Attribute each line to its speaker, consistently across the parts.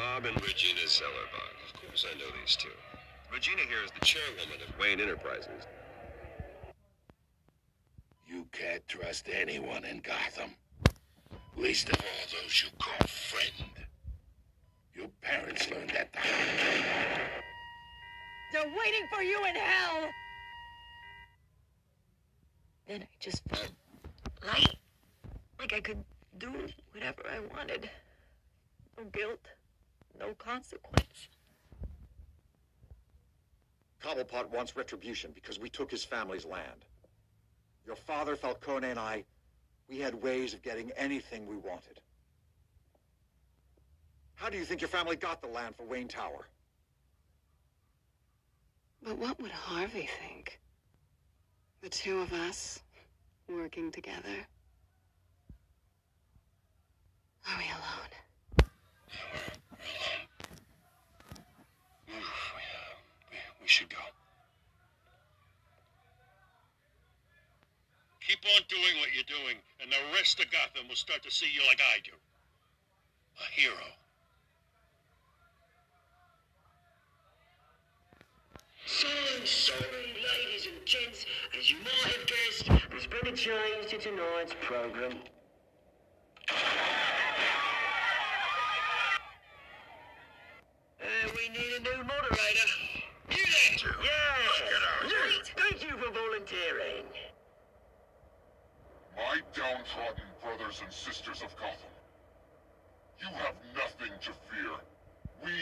Speaker 1: Bob and Regina Zellerbach. Of course I know these two. Regina here is the chairwoman of Wayne Enterprises.
Speaker 2: You can't trust anyone in Gotham. Least of all those you call friend. Your parents learned that the hard way.
Speaker 3: They're waiting for you in hell! Then I just felt light. Like I could do whatever I wanted. No guilt, no consequence.
Speaker 4: Cobblepot wants retribution because we took his family's land. Your father, Falcone, and I, we had ways of getting anything we wanted. How do you think your family got the land for Wayne Tower?
Speaker 5: But what would Harvey think? The two of us, working together? Are we alone?
Speaker 2: We should go.
Speaker 6: Keep on doing what you're doing, and the rest of Gotham will start to see you like I do. A hero.
Speaker 7: So sorry, ladies and gents. As you might have guessed, there's been a change to tonight's program. We need a new moderator.
Speaker 2: You did?
Speaker 7: Yeah. Great. Thank you for volunteering.
Speaker 8: My downtrodden brothers and sisters of Gotham, you have nothing to fear. We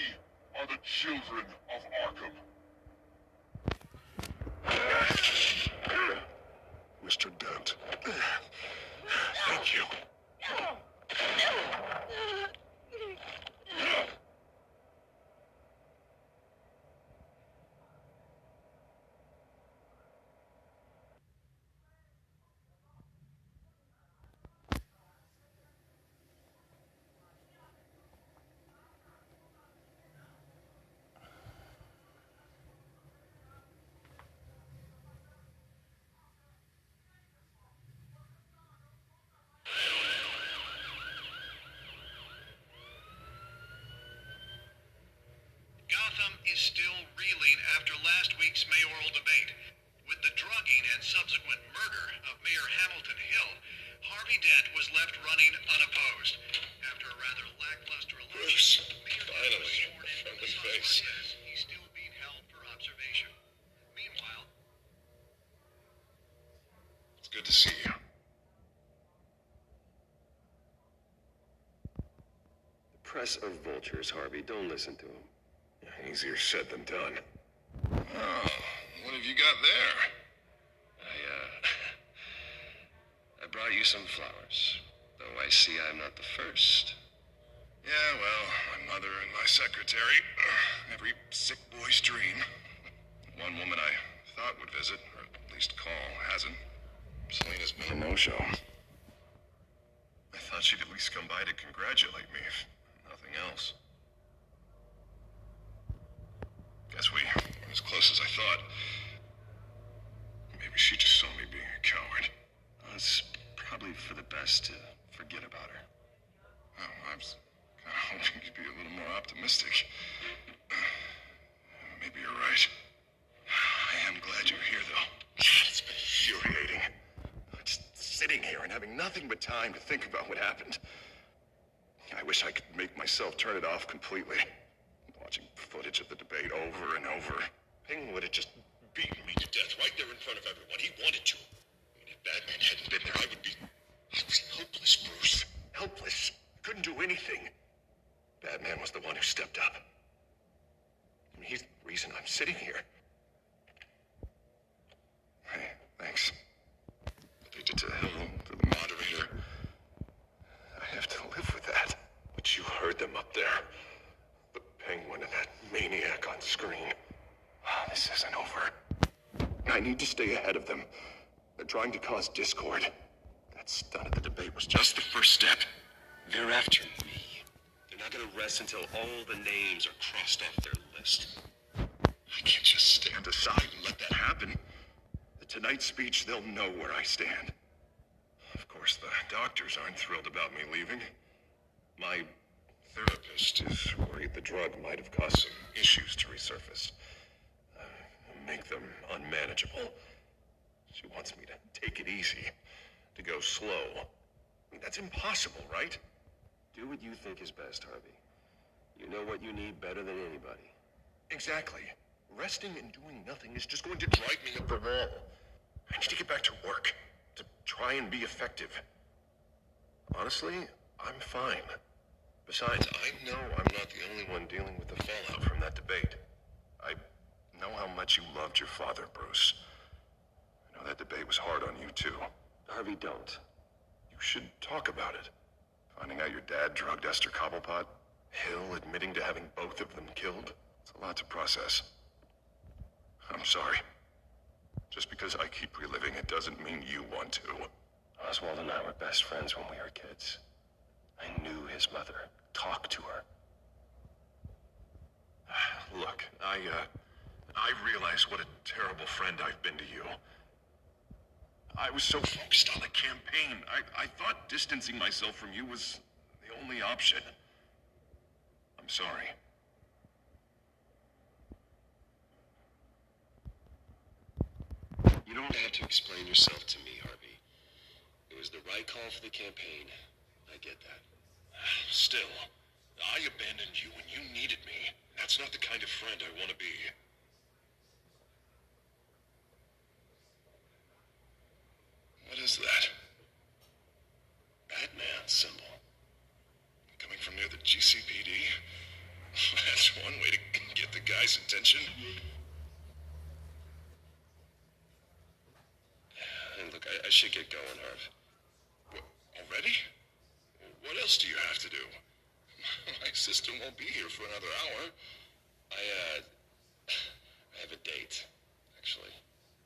Speaker 8: are the children of Arkham.
Speaker 2: Mr. Dent. Thank you.
Speaker 9: Gotham is still reeling after last week's mayoral debate. With the drugging and subsequent murder of Mayor Hamilton Hill, Harvey Dent was left running unopposed. After a rather lackluster election, Mayor Dent was sworn in from the face. He's still being held for observation. Meanwhile,
Speaker 8: It's good to see you.
Speaker 1: The press are vultures, Harvey. Don't listen to them.
Speaker 8: Easier said than done. Oh, what have you got there?
Speaker 1: I brought you some flowers. Though I see I'm not the first.
Speaker 8: Yeah, well, my mother and my secretary. Every sick boy's dream. One woman I thought would visit, or at least call, hasn't. Selena's been a no-show. I thought she'd at least come by to congratulate me, if nothing else. Guess we were as close as I thought. Maybe she just saw me being a coward.
Speaker 1: It's probably for the best to forget about her.
Speaker 8: Oh, I was kind of hoping you'd be a little more optimistic. Maybe you're right. I am glad you're here, though. It's been infuriating. Just sitting here and having nothing but time to think about what happened. I wish I could make myself turn it off completely. Watching footage of the debate over and over. Ping would have just beaten me to death right there in front of everyone. He wanted to. And if Batman hadn't been there, I was helpless, Bruce. Helpless. Couldn't do anything. Batman was the one who stepped up. And he's the reason I'm sitting here. Hey, thanks. What they did to Hill, to the moderator. I have to live with that. But you heard them up there. The Penguin and that maniac on screen. This isn't over. I need to stay ahead of them. They're trying to cause discord. That stunt at the debate was just the first step.
Speaker 1: They're after me. They're not gonna rest until all the names are crossed off their list.
Speaker 8: I can't just stand aside and let that happen. At tonight's speech, they'll know where I stand. Of course, the doctors aren't thrilled about me leaving. My therapist is worried the drug might have caused some issues to resurface. Make them unmanageable. She wants me to take it easy, to go slow. I mean, that's impossible, right?
Speaker 1: Do what you think is best, Harvey. You know what you need better than anybody.
Speaker 8: Exactly. Resting and doing nothing is just going to drive me up the wall. I need to get back to work, to try and be effective. Honestly, I'm fine. Besides, I know I'm not the only one dealing with the fallout from that debate. I know how much you loved your father, Bruce. I know that debate was hard on you, too.
Speaker 1: Harvey, don't.
Speaker 8: You should talk about it. Finding out your dad drugged Esther Cobblepot, Hill admitting to having both of them killed. It's a lot to process. I'm sorry. Just because I keep reliving it doesn't mean you want to.
Speaker 1: Oswald and I were best friends when we were kids. I knew his mother. Talked to her.
Speaker 8: Look, I realize what a terrible friend I've been to you. I was so focused on the campaign. I thought distancing myself from you was the only option. I'm sorry.
Speaker 1: You don't have to explain yourself to me, Harvey. It was the right call for the campaign. I get that.
Speaker 8: Still, I abandoned you when you needed me. That's not the kind of friend I want to be. What is that? Batman symbol. Coming from near the GCPD? That's one way to get the guy's attention.
Speaker 1: And look, I should get going, Harv.
Speaker 8: What, already? What else do you have to do? My sister won't be here for another hour.
Speaker 1: I have a date, actually.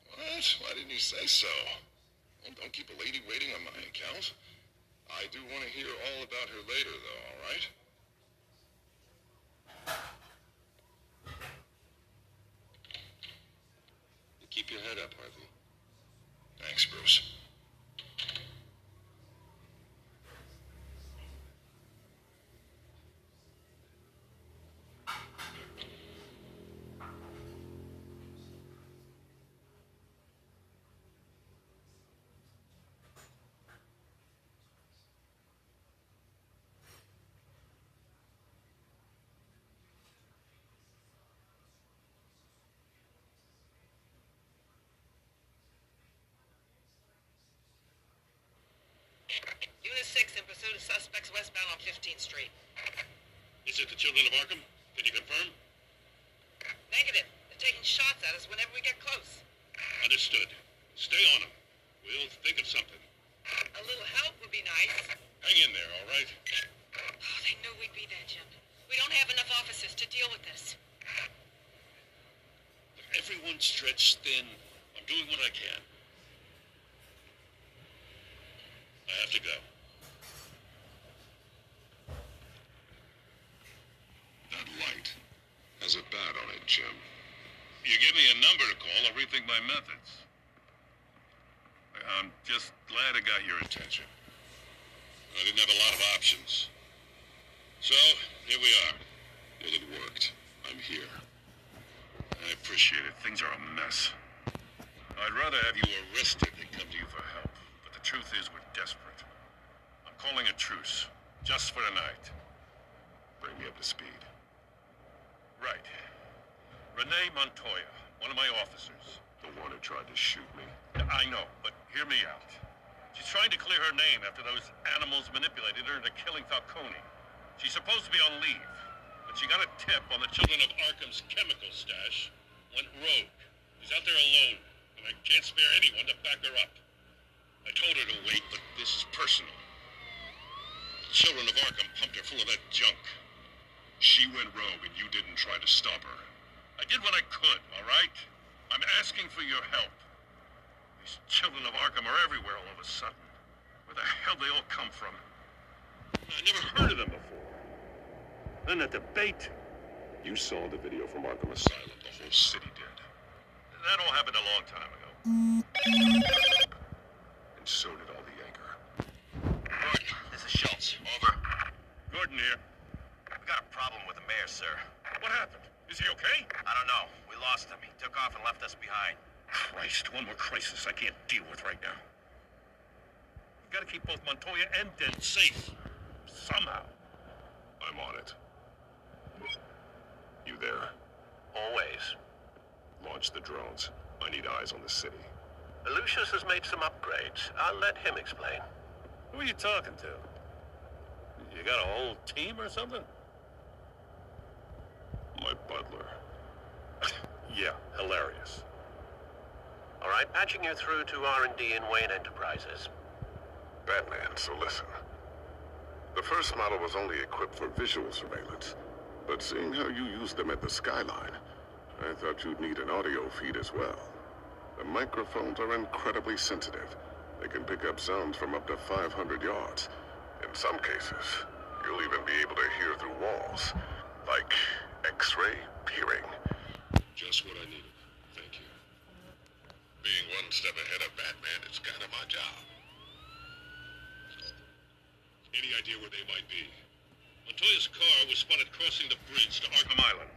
Speaker 8: What? Why didn't you say so? Well, don't keep a lady waiting on my account. I do want to hear all about her later, though, all right?
Speaker 1: You keep your head up, Harvey.
Speaker 8: Thanks, Bruce.
Speaker 10: Unit 6 in pursuit of suspects westbound on 15th Street.
Speaker 6: Is it the children of Arkham? Can you confirm?
Speaker 10: Negative. They're taking shots at us whenever we get close.
Speaker 6: Understood. Stay on them. We'll think of something.
Speaker 10: A little help would be nice.
Speaker 6: Hang in there, all right?
Speaker 10: Oh, they knew we'd be there, Jim. We don't have enough officers to deal with this.
Speaker 6: Everyone's stretched thin. I'm doing what I can. I have to go.
Speaker 8: That light has a bat on it, Jim.
Speaker 6: You give me a number to call, I'll rethink my methods. I'm just glad I got your attention. I didn't have a lot of options. So, here we are.
Speaker 8: Well, it worked. I'm here.
Speaker 6: I appreciate it. Things are a mess. I'd rather have you arrested than come to you for help. But the truth is, we're desperate. I'm calling a truce. Just for tonight.
Speaker 8: Bring me up to speed.
Speaker 6: Right. Renee Montoya, one of my officers.
Speaker 8: The one who tried to shoot me.
Speaker 6: I know, but hear me out. She's trying to clear her name after those animals manipulated her into killing Falcone. She's supposed to be on leave, but she got a tip on the children of Arkham's chemical stash. Went rogue. She's out there alone, and I can't spare anyone to back her up. I told her to wait, but this is personal. The children of Arkham pumped her full of that junk.
Speaker 8: She went rogue and you didn't try to stop her.
Speaker 6: I did what I could, all right? I'm asking for your help. These children of Arkham are everywhere all of a sudden. Where the hell they all come from? I never heard of them before. Then the debate.
Speaker 8: You saw the video from Arkham Asylum. The whole city did.
Speaker 6: That all happened a long time ago.
Speaker 8: And so did all the anger.
Speaker 1: Gordon, this is Schultz. Over.
Speaker 6: Gordon here. sir. What happened? Is he okay?
Speaker 11: I don't know. We lost him. He took off and left us behind.
Speaker 6: Christ, one more crisis I can't deal with right now. We've got to keep both Montoya and Dent safe. Somehow.
Speaker 8: I'm on it. You there?
Speaker 11: Always.
Speaker 8: Launch the drones. I need eyes on the city.
Speaker 11: Lucius has made some upgrades. I'll let him explain.
Speaker 6: Who are you talking to? You got a whole team or something?
Speaker 8: My butler.
Speaker 6: Yeah, hilarious.
Speaker 11: All right, patching you through to R&D in Wayne Enterprises.
Speaker 8: Batman, so listen. The first model was only equipped for visual surveillance, but seeing how you used them at the Skyline, I thought you'd need an audio feed as well. The microphones are incredibly sensitive. They can pick up sounds from up to 500 yards. In some cases, you'll even be able to hear through walls, like X-ray peering.
Speaker 1: Just what I needed. Thank you.
Speaker 8: Being one step ahead of Batman is kind of my job.
Speaker 1: Any idea where they might be?
Speaker 6: Montoya's car was spotted crossing the bridge to Arkham Island.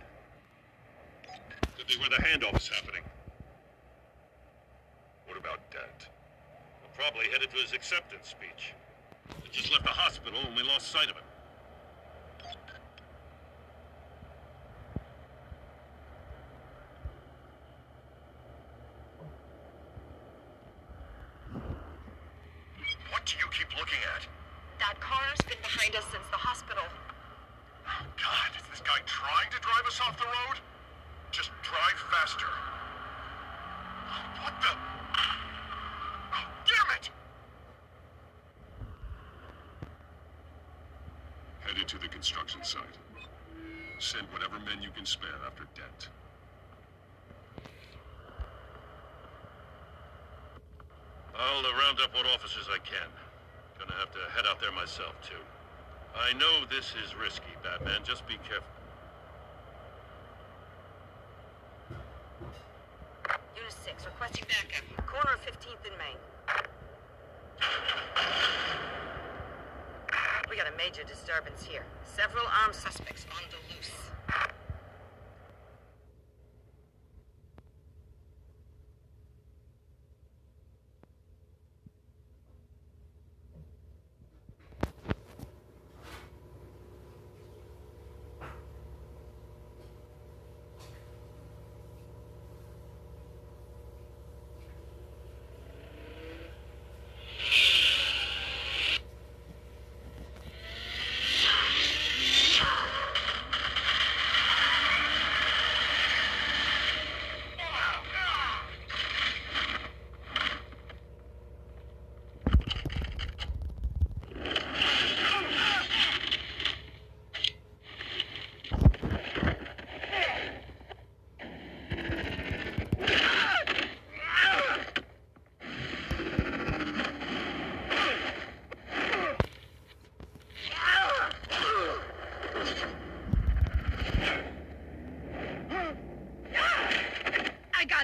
Speaker 6: Could be where the handoff is happening.
Speaker 8: What about Dent?
Speaker 6: Probably headed to his acceptance speech. He just left the hospital and we lost sight of him.
Speaker 8: What do you keep looking at?
Speaker 10: That car's been behind us since the hospital.
Speaker 8: Oh, God, is this guy trying to drive us off the road? Just drive faster. What the? Oh, damn it!
Speaker 1: Headed to the construction site. Send whatever men you can spare after Dent.
Speaker 6: I'll round up what officers I can. Gonna have to head out there myself, too. I know this is risky, Batman. Just be careful.
Speaker 10: Unit 6, requesting backup. Corner of 15th and Main. We got a major disturbance here. Several armed suspects on the loose.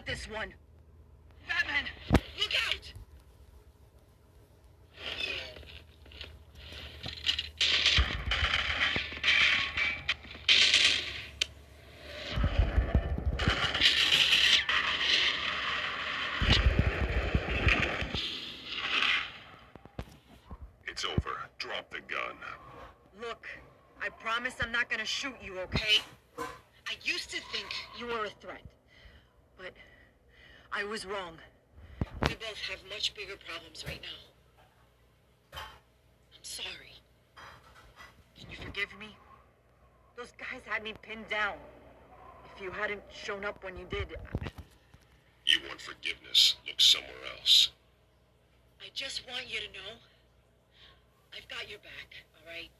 Speaker 10: This one. Batman, look out!
Speaker 8: It's over. Drop the gun.
Speaker 10: Look, I promise I'm not gonna shoot you, okay? I used to think you were a threat, but I was wrong. We both have much bigger problems right now. I'm sorry. Can you forgive me? Those guys had me pinned down. If you hadn't shown up when you did,
Speaker 1: You want forgiveness? Look somewhere else.
Speaker 10: I just want you to know I've got your back, all right?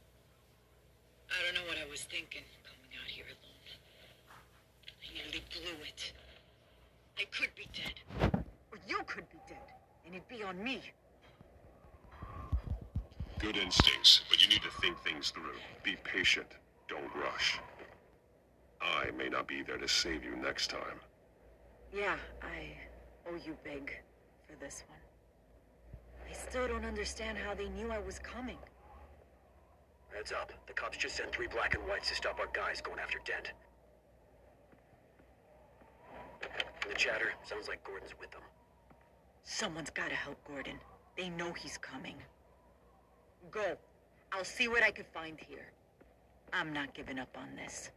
Speaker 10: I don't know what I was thinking coming out here alone. I nearly blew it. I could be dead. Or you could be dead. And it'd be on me.
Speaker 1: Good instincts, but you need to think things through.
Speaker 8: Be patient. Don't rush. I may not be there to save you next time.
Speaker 3: Yeah, I owe you big for this one. I still don't understand how they knew I was coming.
Speaker 11: Heads up. The cops just sent 3 black and whites to stop our guys going after Dent. The chatter sounds like Gordon's with them.
Speaker 10: Someone's gotta help Gordon. They know he's coming. Go. I'll see what I can find here. I'm not giving up on this.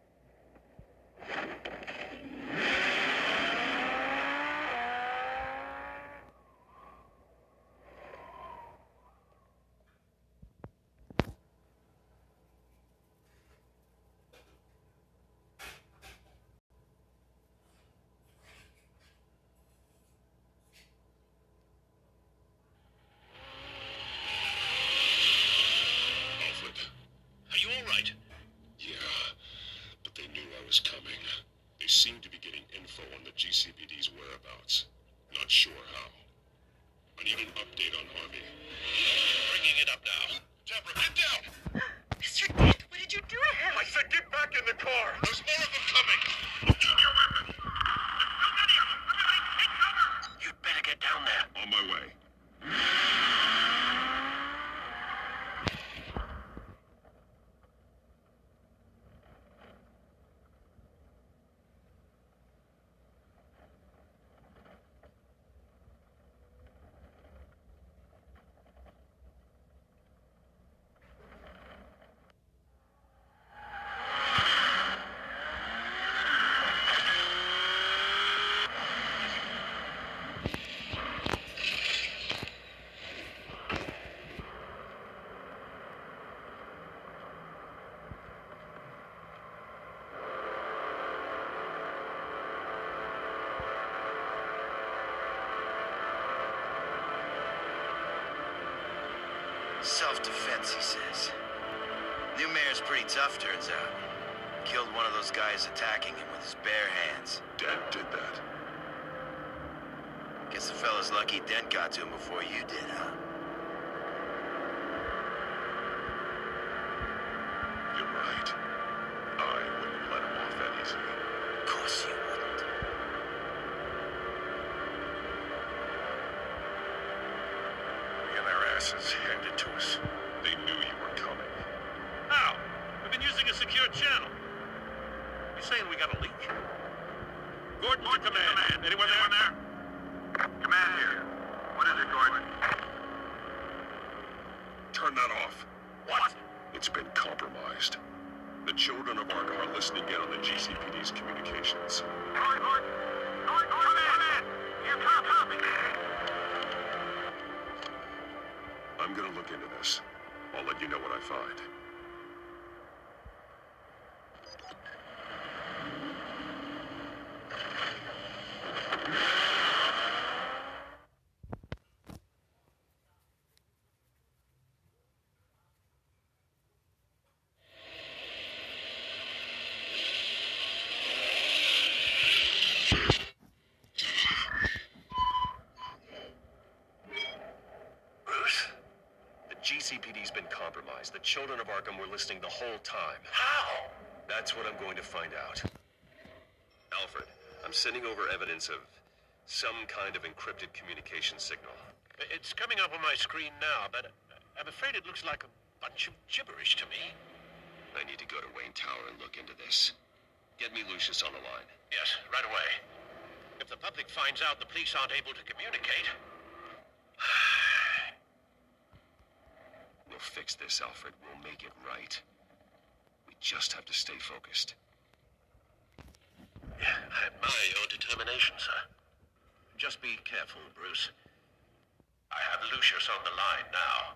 Speaker 1: They seem to be getting info on the GCPD's whereabouts. Not sure how. I need an update on Harvey.
Speaker 6: Bringing it up now. Deborah, get down!
Speaker 10: Mr. Dent, what did you do to him?
Speaker 6: I said get back in the car! There's more of them coming! Keep your weapons! There's too many of them! Everybody take cover!
Speaker 11: You'd better get down there.
Speaker 1: On my way.
Speaker 12: Self-defense, he says. New mayor's pretty tough, turns out. Killed one of those guys attacking him with his bare hands.
Speaker 1: Dent did that.
Speaker 12: Guess the fella's lucky Dent got to him before you did, huh?
Speaker 1: You're right. I wouldn't let him off that easily.
Speaker 12: Of course you wouldn't.
Speaker 1: We got our asses handed to us. They knew you were coming.
Speaker 6: How? We've been using a secure channel. You saying we got a leak? Gordon to command. Anyone there?
Speaker 8: Command here. What is it, Gordon?
Speaker 1: Turn that off.
Speaker 6: What?
Speaker 1: It's been compromised. The children of Arkham are listening in on the GCPD's communications.
Speaker 8: Gordon, come in. You can't copy.
Speaker 1: I'm gonna look into this. I'll let you know what I find.
Speaker 11: GCPD's been compromised. The children of Arkham were listening the whole time.
Speaker 6: How?
Speaker 11: That's what I'm going to find out. Alfred, I'm sending over evidence of some kind of encrypted communication signal.
Speaker 6: It's coming up on my screen now, but I'm afraid it looks like a bunch of gibberish to me.
Speaker 1: I need to go to Wayne Tower and look into this. Get me Lucius on the line.
Speaker 6: Yes, right away. If the public finds out the police aren't able to communicate...
Speaker 1: We'll fix this, Alfred. We'll make it right. We just have to stay focused.
Speaker 6: Yeah, I admire your determination, sir. Just be careful, Bruce. I have Lucius on the line now.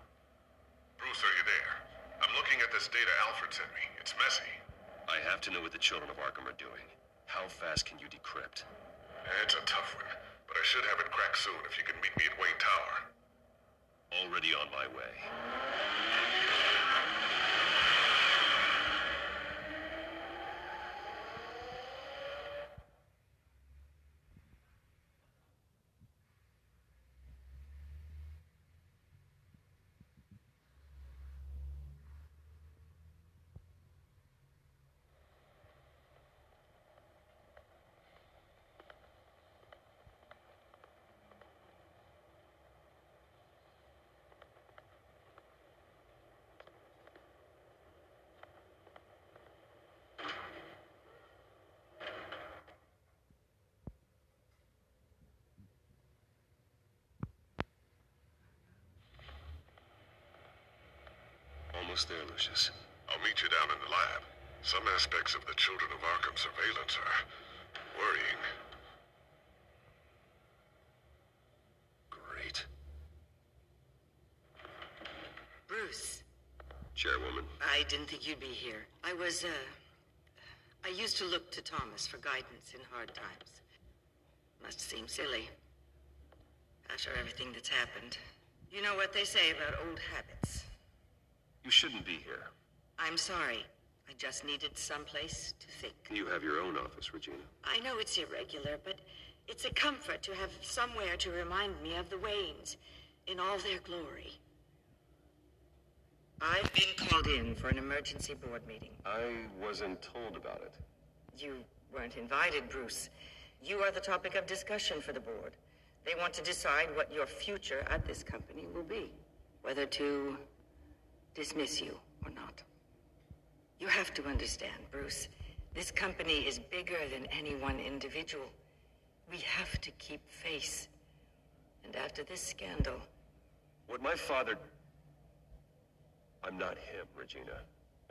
Speaker 8: Bruce, are you there? I'm looking at this data Alfred sent me. It's messy.
Speaker 11: I have to know what the children of Arkham are doing. How fast can you decrypt?
Speaker 8: It's a tough one, but I should have it cracked soon if you can meet me at Wayne Tower.
Speaker 11: Already on my way. almost there, Lucius.
Speaker 8: I'll meet you down in the lab. Some aspects of the Children of Arkham surveillance are worrying.
Speaker 11: Great.
Speaker 10: Bruce,
Speaker 11: Chairwoman.
Speaker 10: I didn't think you'd be here. I used to look to Thomas for guidance in hard times. Must seem silly. After everything that's happened. You know what they say about old habits.
Speaker 11: You shouldn't be here.
Speaker 10: I'm sorry. I just needed someplace to think.
Speaker 11: You have your own office, Regina.
Speaker 10: I know it's irregular, but it's a comfort to have somewhere to remind me of the Waynes in all their glory. I've been called in for an emergency board meeting.
Speaker 11: I wasn't told about it.
Speaker 10: You weren't invited, Bruce. You are the topic of discussion for the board. They want to decide what your future at this company will be. Whether to dismiss you or not. You have to understand, Bruce. This company is bigger than any one individual. We have to keep face. And after this scandal...
Speaker 11: What my father... I'm not him, Regina.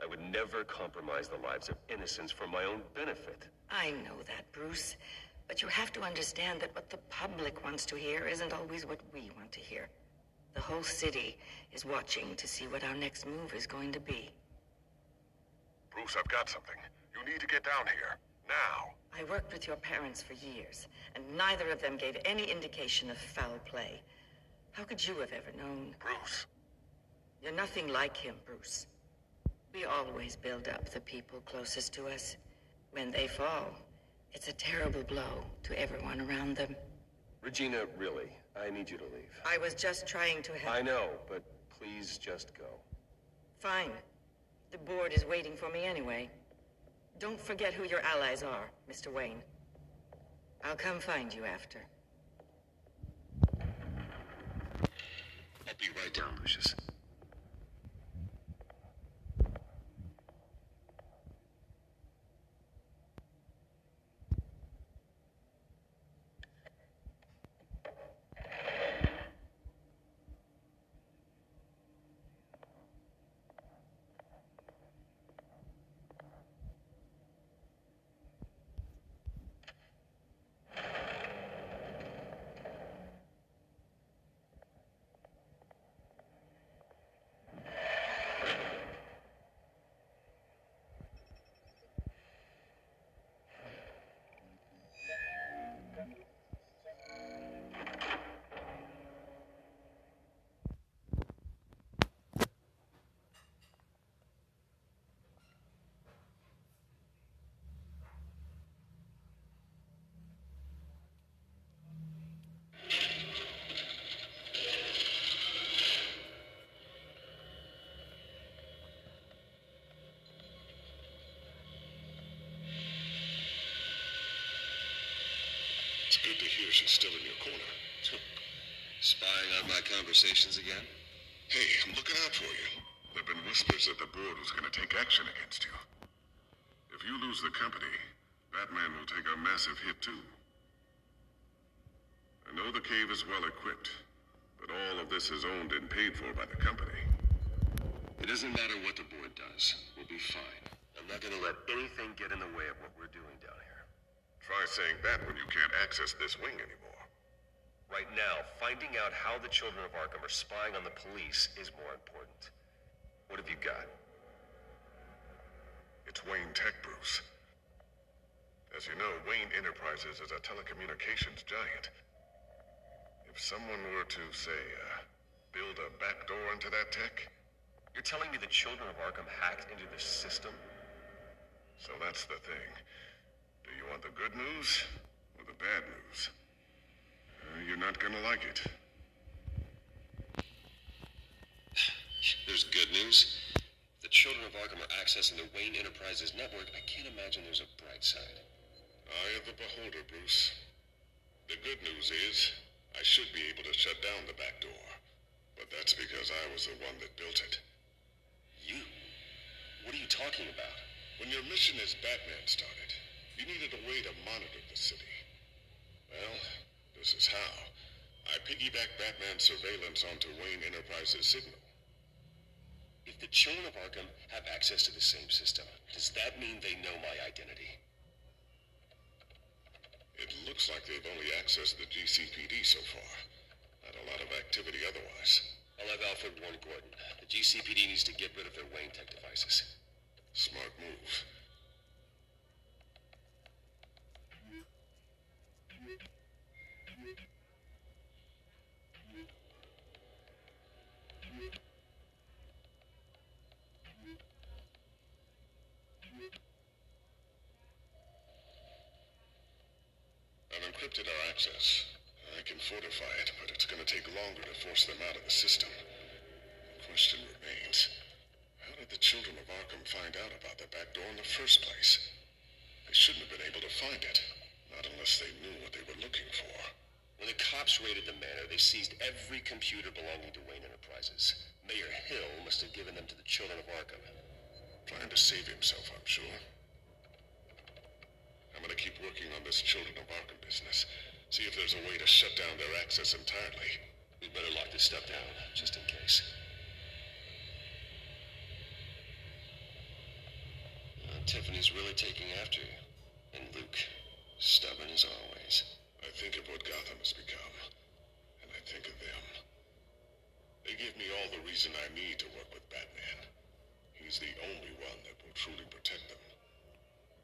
Speaker 11: I would never compromise the lives of innocents for my own benefit.
Speaker 10: I know that, Bruce. But you have to understand that what the public wants to hear isn't always what we want to hear. The whole city is watching to see what our next move is going to be.
Speaker 8: Bruce, I've got something. You need to get down here. Now.
Speaker 10: I worked with your parents for years, and neither of them gave any indication of foul play. How could you have ever known?
Speaker 8: Bruce.
Speaker 10: You're nothing like him, Bruce. We always build up the people closest to us. When they fall, it's a terrible blow to everyone around them.
Speaker 11: Regina, really, I need you to leave.
Speaker 10: I was just trying to help.
Speaker 11: I know, but please just go.
Speaker 10: Fine. The board is waiting for me anyway. Don't forget who your allies are, Mr. Wayne. I'll come find you after.
Speaker 11: I'll be right down, Lucius.
Speaker 1: It's good to hear she's still in your corner.
Speaker 11: Spying on my conversations again?
Speaker 8: Hey, I'm looking out for you. There have been whispers that the board was going to take action against you. If you lose the company, Batman will take a massive hit too. I know the cave is well equipped, but all of this is owned and paid for by the company.
Speaker 11: It doesn't matter what the board does. We'll be fine. I'm not gonna let anything get in the way of what we're doing down here.
Speaker 8: Try saying that when you can't access this wing anymore.
Speaker 11: Right now, finding out how the Children of Arkham are spying on the police is more important. What have you got?
Speaker 8: It's Wayne Tech, Bruce. As you know, Wayne Enterprises is a telecommunications giant. If someone were to, say, build a backdoor into that tech...
Speaker 11: You're telling me the Children of Arkham hacked into this system?
Speaker 8: So that's the thing. Do you want the good news or the bad news? You're not gonna like it.
Speaker 11: There's good news. If the Children of Arkham are accessing the Wayne Enterprises network, I can't imagine there's a bright side.
Speaker 8: Eye of the beholder, Bruce. The good news is, I should be able to shut down the back door. But that's because I was the one that built it.
Speaker 11: You? What are you talking about?
Speaker 8: When your mission as Batman started, you needed a way to monitor the city. Well, this is how. I piggybacked Batman's surveillance onto Wayne Enterprises' signal.
Speaker 11: If If the children of Arkham have access to the same system, does that mean they know my identity?
Speaker 1: It looks like they've only accessed the GCPD so far. Not a lot of activity otherwise.
Speaker 11: I'll have Alfred warn Gordon. The GCPD needs to get rid of their Wayne Tech devices.
Speaker 1: Smart move. I've encrypted our access. I can fortify it, but it's going to take longer to force them out of the system. The question remains, how did the children of Arkham find out about the back door in the first place? They shouldn't have been able to find it, not unless they knew what they were looking for.
Speaker 11: When the cops raided the manor, they seized every computer belonging to Wayne Enterprises. Mayor Hill must have given them to the children of Arkham.
Speaker 1: Trying to save himself, I'm sure. I'm gonna keep working on this Children of Arkham business. See if there's a way to shut down their access entirely.
Speaker 11: We'd better lock this stuff down, just in case. Tiffany's really taking after you. And Luke, stubborn as always.
Speaker 1: I think of what Gotham has become, and I think of them. They give me all the reason I need to work with Batman. He's the only one that will truly protect them.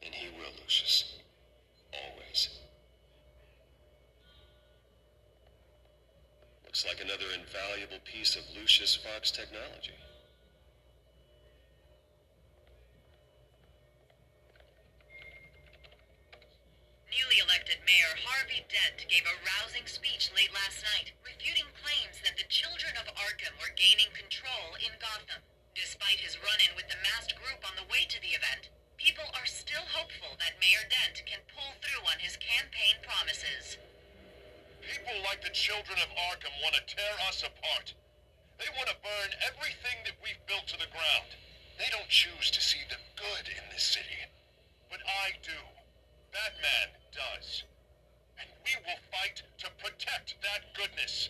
Speaker 11: And he will, Lucius. Always. Looks like another invaluable piece of Lucius Fox technology.
Speaker 10: Newly elected Mayor Harvey Dent gave a rousing speech late last night, refuting claims that the children of Arkham were gaining control in Gotham. Despite his run-in with the masked group on the way to the event, people are still hopeful that Mayor Dent can pull through on his campaign promises.
Speaker 6: People like the children of Arkham want to tear us apart. They want to burn everything that we've built to the ground. They don't choose to see the good in this city. But I do. Batman does. And we will fight to protect that goodness.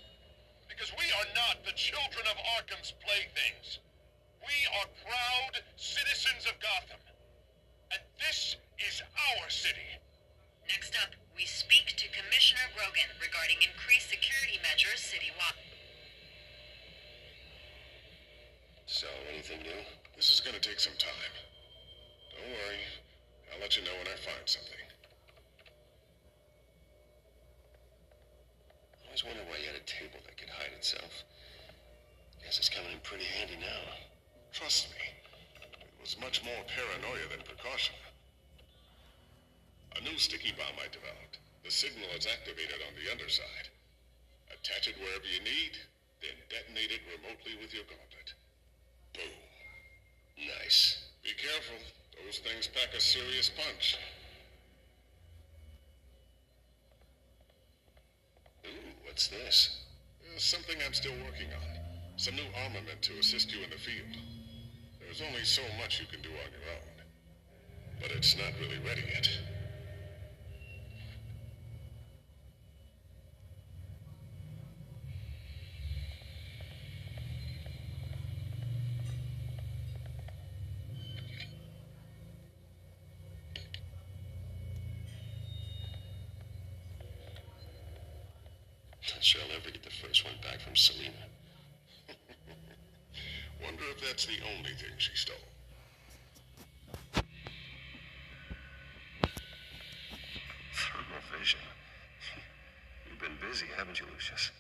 Speaker 6: Because we are not the children of Arkham's playthings. We are proud citizens of Gotham. And this is our city.
Speaker 10: Next up, we speak to Commissioner Grogan regarding increased security measures citywide.
Speaker 11: So, anything new?
Speaker 1: This is gonna take some time. Don't worry. I'll let you know when I find something.
Speaker 11: I always wondered why you had a table that could hide itself. Guess it's coming in pretty handy now.
Speaker 1: Trust me. It was much more paranoia than precaution. A new sticky bomb I developed. The signal is activated on the underside. Attach it wherever you need, then detonate it remotely with your gauntlet. Boom.
Speaker 11: Nice.
Speaker 1: Be careful. Those things pack a serious punch.
Speaker 11: Ooh, what's this?
Speaker 1: Something I'm still working on. Some new armament to assist you in the field. There's only so much you can do on your own. But it's not really ready yet.
Speaker 11: Not sure I'll ever get the first one back from Selena.
Speaker 1: Wonder if that's the only thing she stole.
Speaker 11: Thermal vision. You've been busy, haven't you, Lucius?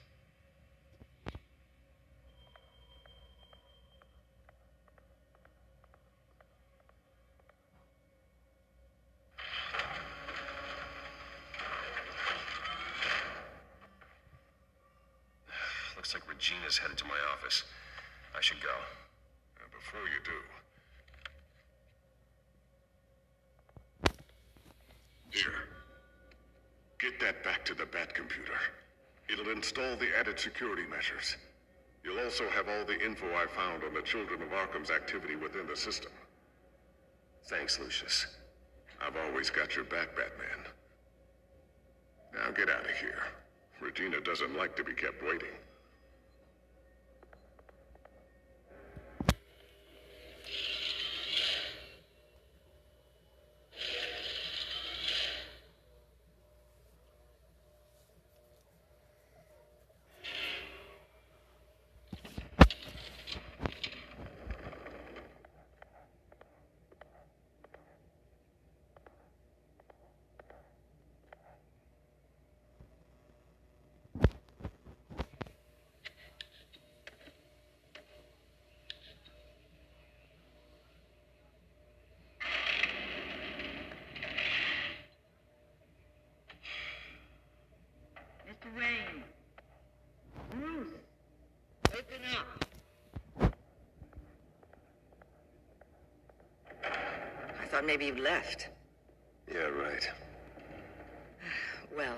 Speaker 11: Looks like Regina's headed to my office. I should go.
Speaker 1: And before you do... Here. Get that back to the Bat computer. It'll install the added security measures. You'll also have all the info I found on the Children of Arkham's activity within the system.
Speaker 11: Thanks, Lucius.
Speaker 1: I've always got your back, Batman. Now get out of here. Regina doesn't like to be kept waiting.
Speaker 3: thought maybe you'd left.
Speaker 11: Yeah, right.
Speaker 3: Well,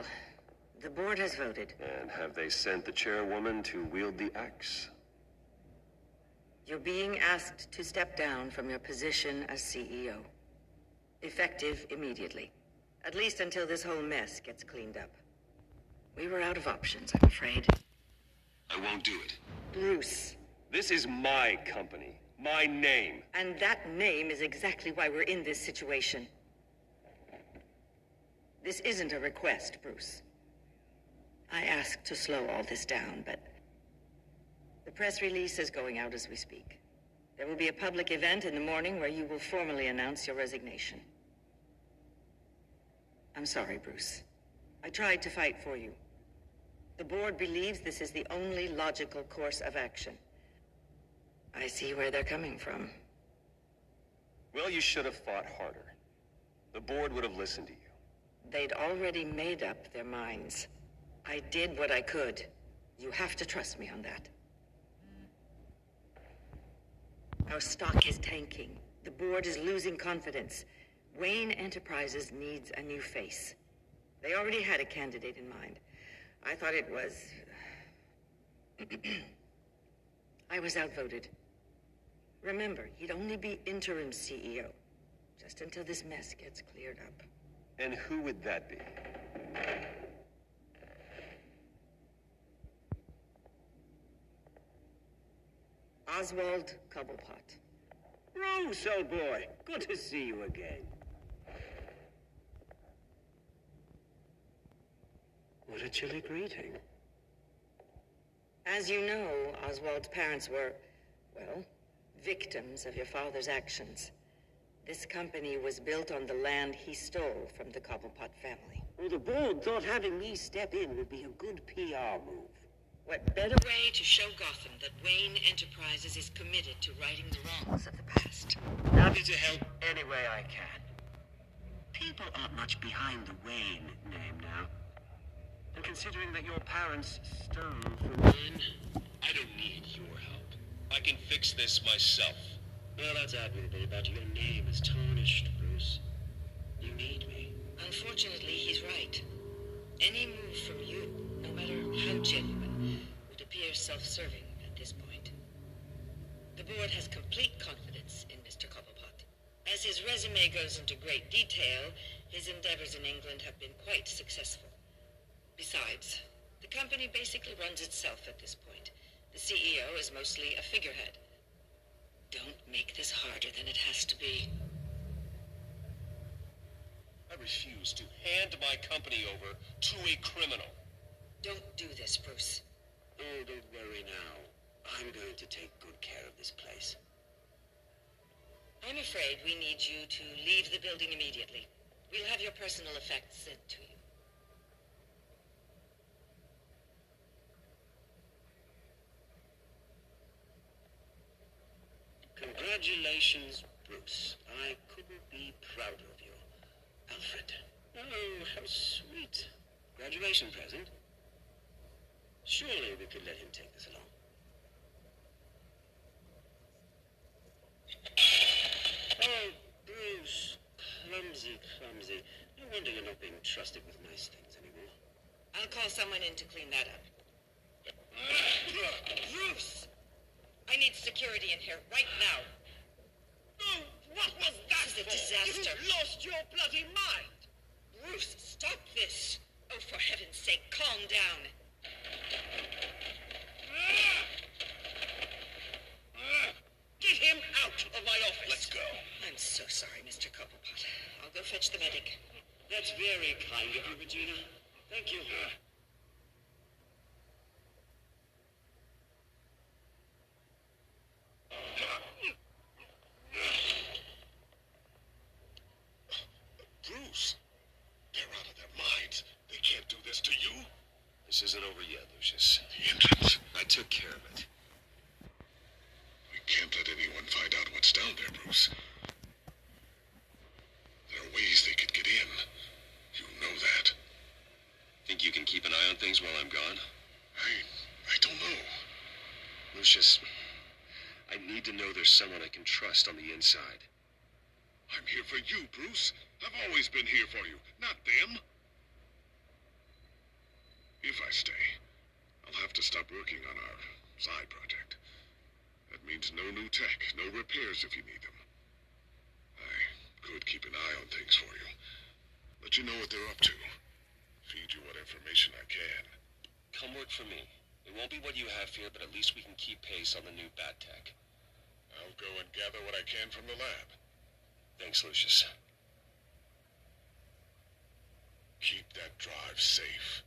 Speaker 3: the board has voted.
Speaker 11: And have they sent the chairwoman to wield the axe?
Speaker 3: You're being asked to step down from your position as CEO. Effective immediately. At least until this whole mess gets cleaned up. We were out of options, I'm afraid.
Speaker 11: I won't do it.
Speaker 3: Bruce.
Speaker 11: This is my company. My name.
Speaker 3: And that name is exactly why we're in this situation. This isn't a request, Bruce. I asked to slow all this down, but the press release is going out as we speak. There will be a public event in the morning where you will formally announce your resignation. I'm sorry, Bruce. I tried to fight for you. The board believes this is the only logical course of action. I see where they're coming from.
Speaker 11: Well, you should have fought harder. The board would have listened to you.
Speaker 3: They'd already made up their minds. I did what I could. You have to trust me on that. Our stock is tanking. The board is losing confidence. Wayne Enterprises needs a new face. They already had a candidate in mind. I thought it was... I was outvoted. Remember, he'd only be interim CEO, just until this mess gets cleared up.
Speaker 11: And who would that be?
Speaker 3: Oswald Cobblepot.
Speaker 13: Bruce, old boy. Good to see you again. What a chilly greeting.
Speaker 3: As you know, Oswald's parents were, well, victims of your father's actions. This company was built on the land he stole from the Cobblepot family.
Speaker 13: Well, the board thought having me step in would be a good PR move.
Speaker 3: What better way to show Gotham that Wayne Enterprises is committed to righting the wrongs of the past?
Speaker 13: Happy to help any way I can. People aren't much behind the Wayne name now. And considering that your parents stole from mine,
Speaker 11: I don't need your help. I can fix this myself.
Speaker 13: Well, that's admirable about you. Your name is tarnished, Bruce. You need me.
Speaker 3: Unfortunately, he's right. Any move from you, no matter how genuine, would appear self-serving at this point. The board has complete confidence in Mr. Cobblepot. As his resume goes into great detail, his endeavors in England have been quite successful. Besides, the company basically runs itself at this point. The CEO is mostly a figurehead. Don't make this harder than it has to be.
Speaker 11: I refuse to hand my company over to a criminal.
Speaker 3: Don't do this, Bruce.
Speaker 13: Oh, don't worry now. I'm going to take good care of this place.
Speaker 3: I'm afraid we need you to leave the building immediately. We'll have your personal effects sent to you.
Speaker 13: Congratulations, Bruce. I couldn't be prouder of you. Alfred. Oh, how sweet. Graduation present. Surely we could let him take this along. Oh, Bruce. Clumsy, clumsy. No wonder you're not being trusted with nice things anymore.
Speaker 3: I'll call someone in to clean that up. Bruce! I need security in here right now.
Speaker 13: Oh, what was that?
Speaker 3: This is a disaster.
Speaker 13: You lost your bloody mind.
Speaker 3: Bruce, stop this. Oh, for heaven's sake, calm down.
Speaker 13: Get him out of my office.
Speaker 11: Let's go.
Speaker 3: I'm so sorry, Mr. Cobblepot. I'll go fetch the medic.
Speaker 13: That's very kind of you, Regina. Thank you.
Speaker 8: Bruce, they're out of their minds. They can't do this to you.
Speaker 11: This isn't over yet, Lucius.
Speaker 8: The entrance.
Speaker 11: I took care of it.
Speaker 1: We can't let anyone find out what's down there, Bruce. There are ways they could get in. You know that.
Speaker 11: Think you can keep an eye on things while I'm gone?
Speaker 1: I don't know.
Speaker 11: Lucius, I need to know there's someone I can trust on the inside.
Speaker 1: I'm here for you, Bruce. I've always been here for you, not them. If I stay, I'll have to stop working on our side project. That means no new tech, no repairs if you need them. I could keep an eye on things for you. Let you know what they're up to. Feed you what information I can.
Speaker 11: Come work for me. It won't be what you have here, but at least we can keep pace on the new bad tech.
Speaker 1: I'll go and gather what I can from the lab.
Speaker 11: Thanks, Lucius.
Speaker 1: Keep that drive safe.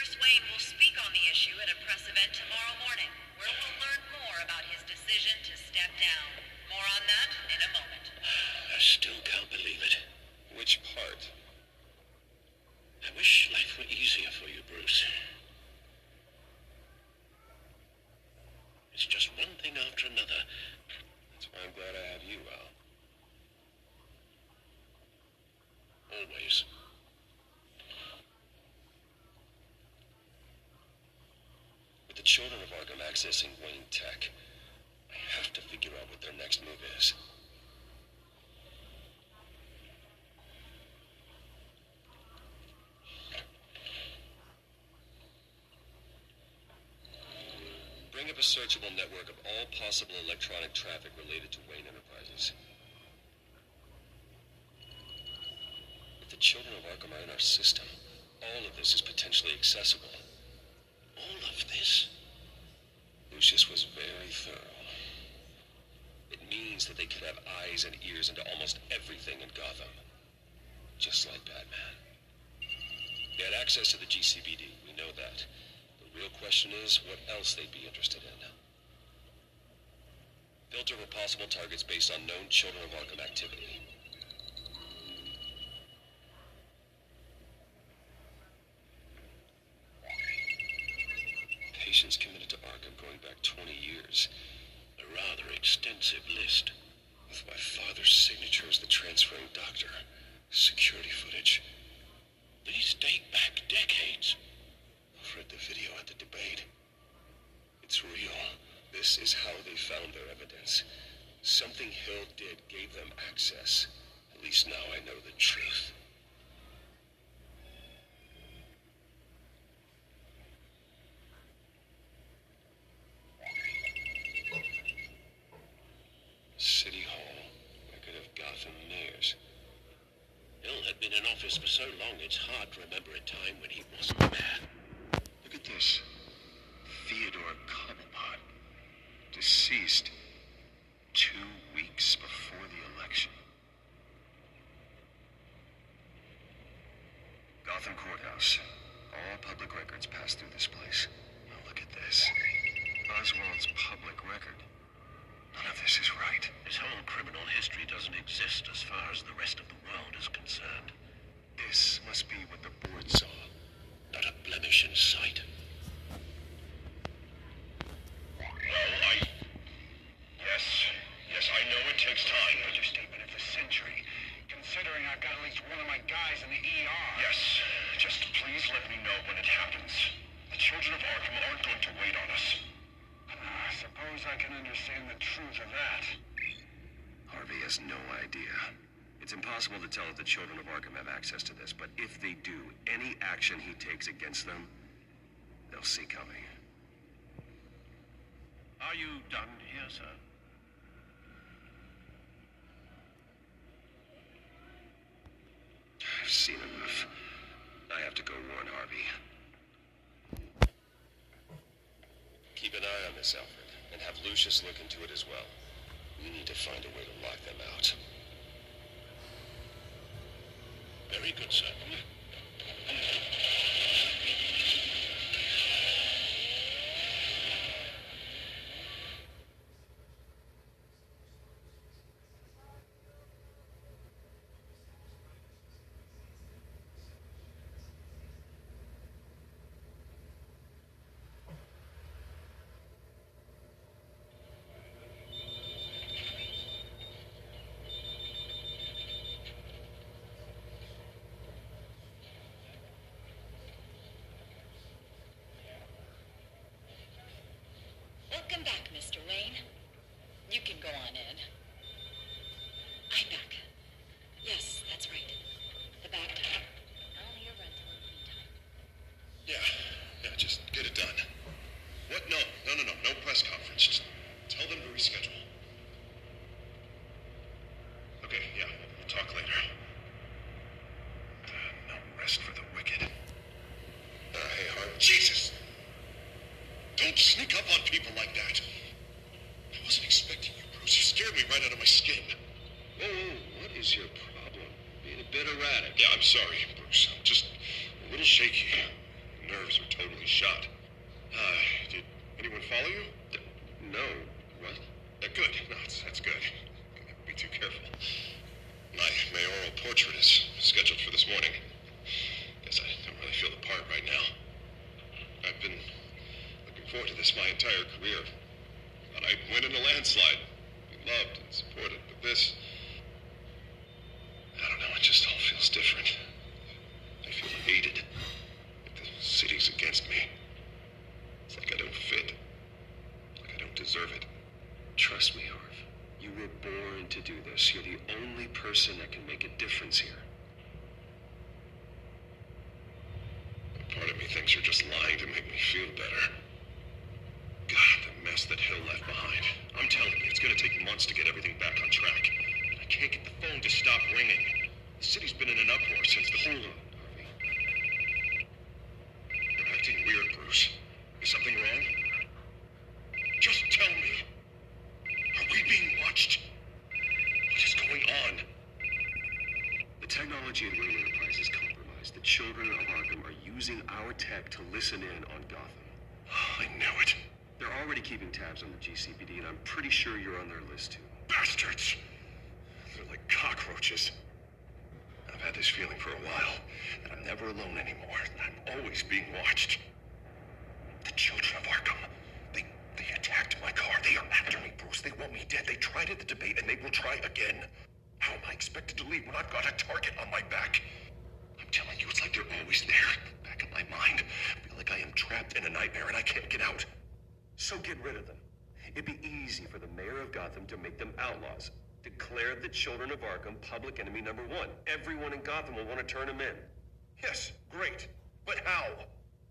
Speaker 3: Bruce Wayne will speak on the issue at a press event tomorrow morning, where we'll learn more about his decision to step down. More on that in a moment.
Speaker 2: I still can't believe it.
Speaker 11: Which part?
Speaker 2: I wish life were easier for you, Bruce. It's just one thing after another.
Speaker 11: That's why I'm glad I have you, Al.
Speaker 2: Always.
Speaker 11: With the children of Arkham accessing Wayne Tech, I have to figure out what their next move is. Bring up a searchable network of all possible electronic traffic related to Wayne Enterprises. If the children of Arkham are in our system, all of this is potentially accessible.
Speaker 2: All of this?
Speaker 11: Lucius was very thorough. It means that they could have eyes and ears into almost everything in Gotham. Just like Batman. They had access to the GCPD, we know that. The real question is what else they'd be interested in. Filter for possible targets based on known Children of Arkham activity. Patients committed to Arkham going back 20 years.
Speaker 2: A rather extensive list.
Speaker 11: With my father's signature as the transferring doctor. Security footage.
Speaker 2: These date back decades.
Speaker 11: I've read the video at the debate. It's real. This is how they found their evidence. Something Hill did gave them access. At least now I know the truth. City Hall, record of Gotham mayors.
Speaker 2: Hill had been in office for so long, it's hard to remember a time when he wasn't there.
Speaker 1: Look at this. Theodore Cobblepot. Deceased 2 weeks before the election. Gotham Courthouse. All public records pass through this place. Now look at this. Oswald's public record. None of this is right.
Speaker 2: His whole criminal history doesn't exist as far as the rest of the world is concerned.
Speaker 1: This must be what the board saw.
Speaker 2: Not a blemish in sight.
Speaker 8: Yes, I know it takes time. Understatement of the century. Considering I've got at least one of my guys in the ER. Yes, just please let me know when it happens. The children of Arkham aren't going to wait on us. I suppose I can understand the truth of that.
Speaker 11: Harvey has no idea. It's impossible to tell if the children of Arkham have access to this, but if they do, any action he takes against them, they'll see coming.
Speaker 2: Are you done here, sir?
Speaker 11: I've seen enough. I have to go warn Harvey. Keep an eye on this, Alfred, and have Lucius look into it as well. We need to find a way to lock them out.
Speaker 2: Very good, sir.
Speaker 3: Welcome back, Mr. Wayne. You can go on in. I'm back. Yes, that's right. The back. Only a rental in the meantime.
Speaker 8: Yeah, just get it done. What? No press conference. Just tell them to reschedule. Okay, yeah, we'll talk later. No rest for the wicked. Hey, Harv. Jesus! Don't sneak up on people like that. I wasn't expecting you, Bruce. You scared me right out of my skin.
Speaker 11: Whoa, what is your problem? Being a bit erratic.
Speaker 8: Yeah, I'm sorry, Bruce. I'm just a little shaky. Nerves are totally shot. Did anyone follow you?
Speaker 11: No. What?
Speaker 8: Good. No, that's good. Be too careful. My mayoral portrait is scheduled for this morning. Guess I don't really feel the part right now. I've been looking forward to this my entire career. Thought I'd win in a landslide. Be loved and supported. But this... I don't know, it just all feels different. I feel hated. Like the city's against me. It's like I don't fit. Like I don't deserve it.
Speaker 11: Trust me, Harv. You were born to do this. You're the only person that can make a difference here.
Speaker 8: Part of me thinks you're just lying to make me feel better. God, the mess that Hill left behind. I'm telling you, it's gonna take months to get everything back on track. I can't get the phone to stop ringing. The city's been in an uproar since the whole... Harvey. You're acting weird, Bruce. Is something wrong? Just tell me. Are we being watched? What is going on?
Speaker 11: The technology at Wayne Enterprise is compromised. The children of Arkham are using our tech to listen in on Gotham.
Speaker 8: I knew it.
Speaker 11: They're already keeping tabs on the GCPD, and I'm pretty sure you're on their list, too.
Speaker 8: Bastards! They're like cockroaches. I've had this feeling for a while, that I'm never alone anymore, that I'm always being watched. The children of Arkham, they attacked my car. They are after me, Bruce. They want me dead. They tried at the debate, and they will try again. How am I expected to leave when I've got a target on my back? I'm telling you, it's like they're always there, back in my mind. I feel like I am trapped in a nightmare, and I can't get out.
Speaker 11: So get rid of them. It'd be easy for the mayor of Gotham to make them outlaws. Declare the children of Arkham public enemy number one. Everyone in Gotham will want to turn them in.
Speaker 8: Yes, great. But how?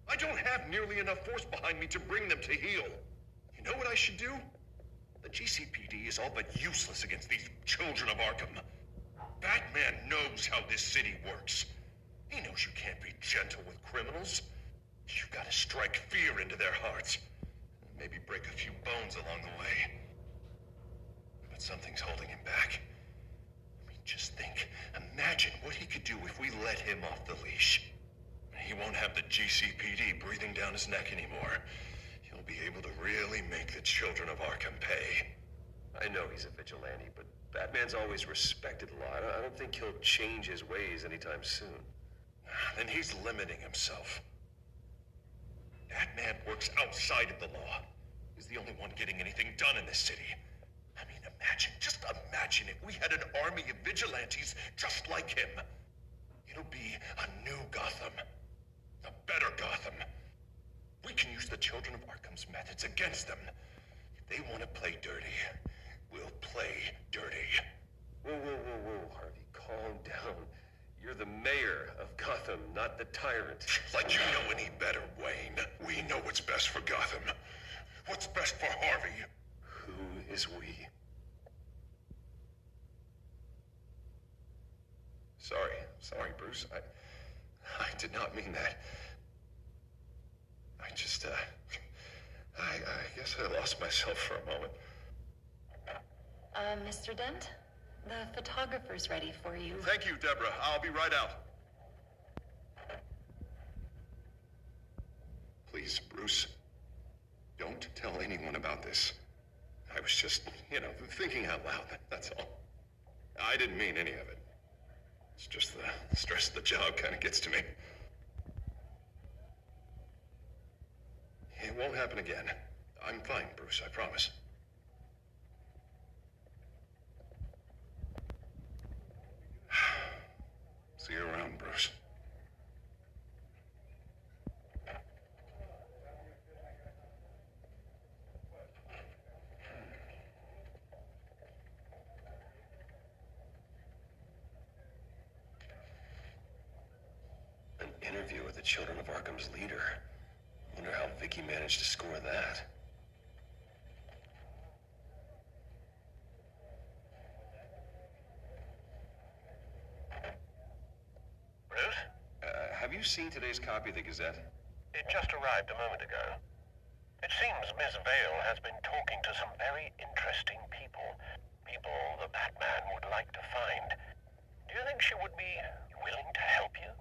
Speaker 8: I don't have nearly enough force behind me to bring them to heel. You know what I should do? The GCPD is all but useless against these children of Arkham. Batman knows how this city works. He knows you can't be gentle with criminals. You've got to strike fear into their hearts. Maybe break a few bones along the way. But something's holding him back. I mean, just think. Imagine what he could do if we let him off the leash. He won't have the GCPD breathing down his neck anymore. He'll be able to really make the children of Arkham pay.
Speaker 11: I know he's a vigilante, but Batman's always respected law. I don't think he'll change his ways anytime soon.
Speaker 8: Then he's limiting himself. Batman works outside of the law. He's the only one getting anything done in this city. I mean, just imagine if we had an army of vigilantes just like him. It'll be a new Gotham. A better Gotham. We can use the children of Arkham's methods against them. If they want to play dirty, we'll play dirty.
Speaker 11: Whoa, Harvey, calm down. You're the mayor of Gotham, not the tyrant.
Speaker 8: Like you know any better, Wayne. We know what's best for Gotham. What's best for Harvey.
Speaker 11: Who is we?
Speaker 8: Sorry, Bruce. I did not mean that. I guess I lost myself for a moment.
Speaker 14: Mr. Dent? The photographer's ready for you.
Speaker 8: Thank you, Deborah. I'll be right out. Please, Bruce, don't tell anyone about this. I was just, thinking out loud, that's all. I didn't mean any of it. It's just the stress of the job kind of gets to me. It won't happen again. I'm fine, Bruce, I promise. See you around, Bruce.
Speaker 11: the Children of Arkham's leader. Wonder how Vicky managed to score that.
Speaker 6: Bruce?
Speaker 11: Have you seen today's copy of the Gazette?
Speaker 6: It just arrived a moment ago. It seems Miss Vale has been talking to some very interesting people. People the Batman would like to find. Do you think she would be willing to help you?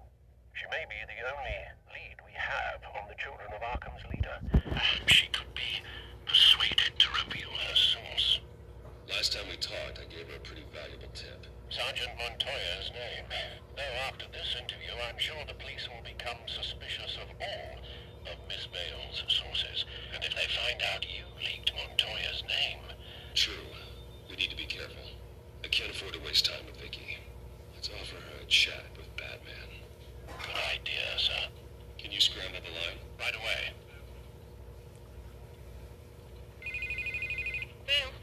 Speaker 6: She may be the only lead we have on the Children of Arkham's leader. She could be persuaded to reveal her source.
Speaker 11: Last time we talked, I gave her a pretty valuable tip.
Speaker 6: Sergeant Montoya's name. Though after this interview, I'm sure the police will become suspicious of all of Miss Vale's sources. And if they find out you leaked Montoya's name...
Speaker 11: True. We need to be careful. I can't afford to waste time with Vicky. Let's offer her a chat with Batman.
Speaker 6: Good idea, sir.
Speaker 11: Can you scramble the line?
Speaker 6: Right away.
Speaker 3: Vale?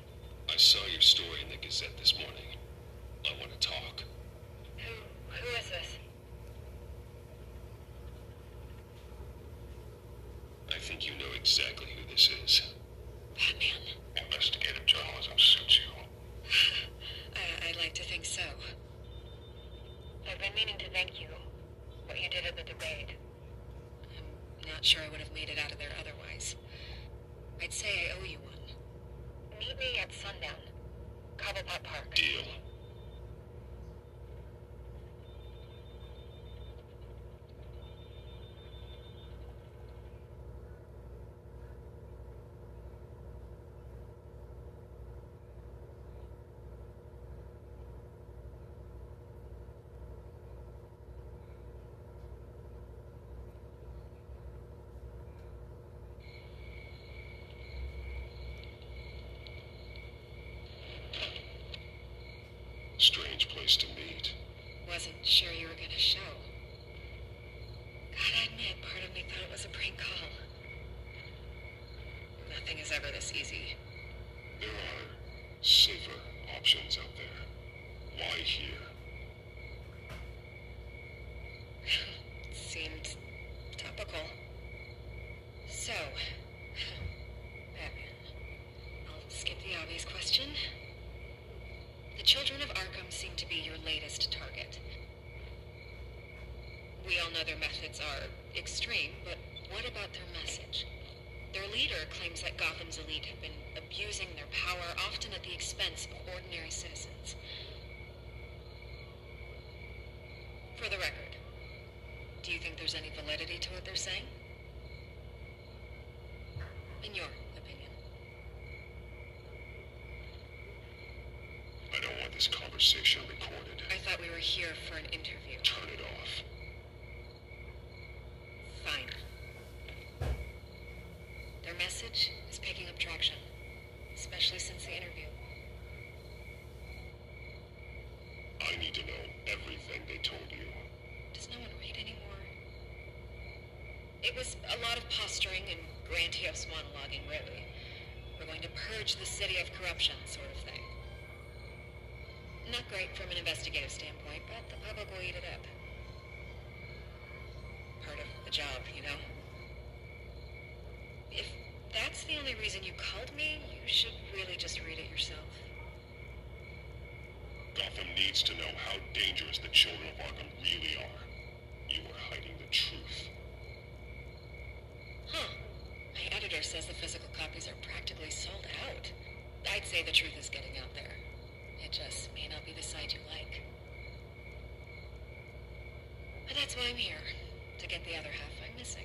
Speaker 11: I saw your story in the Gazette this morning. I want to talk.
Speaker 3: Who is this?
Speaker 11: I think you know exactly who this is.
Speaker 3: Batman.
Speaker 6: Investigative journalism suits you.
Speaker 3: I'd like to think so. I've been meaning to thank you. What you did at the debate. I'm not sure I would have made it out of there otherwise. I'd say I owe you one. Meet me at sundown. Cobblepot Park.
Speaker 11: Deal. Strange place to meet.
Speaker 3: Wasn't sure you were gonna show. Gotta admit, part of me thought it was a prank call. Nothing is ever this easy.
Speaker 11: There are safer options out there. Why here?
Speaker 3: Seemed topical. So, Batman, I'll skip the obvious question. The Children of Arkham seem to be your latest target. We all know their methods are extreme, but what about their message? Their leader claims that Gotham's elite have been abusing their power, often at the expense of ordinary citizens. For the record, do you think there's any validity to what they're saying? In your opinion?
Speaker 11: I don't want this conversation recorded.
Speaker 3: I thought we were here for an interview.
Speaker 11: Turn it off.
Speaker 3: Fine. Their message is picking up traction, especially since the interview.
Speaker 11: I need to know everything they told you.
Speaker 3: Does no one read anymore? It was a lot of posturing and grandiose monologuing, really. We're going to purge the city of corruption, sort of thing. Not great from an investigative standpoint, but the public will eat it up. Part of the job, you know? If that's the only reason you called me, you should really just read it yourself.
Speaker 11: Gotham needs to know how dangerous the Children of Arkham really are. You are hiding the truth.
Speaker 3: Huh. My editor says the physical copies are practically sold out. I'd say the truth is getting out there. It just may not be the side you like. But that's why I'm here. To get the other half I'm missing.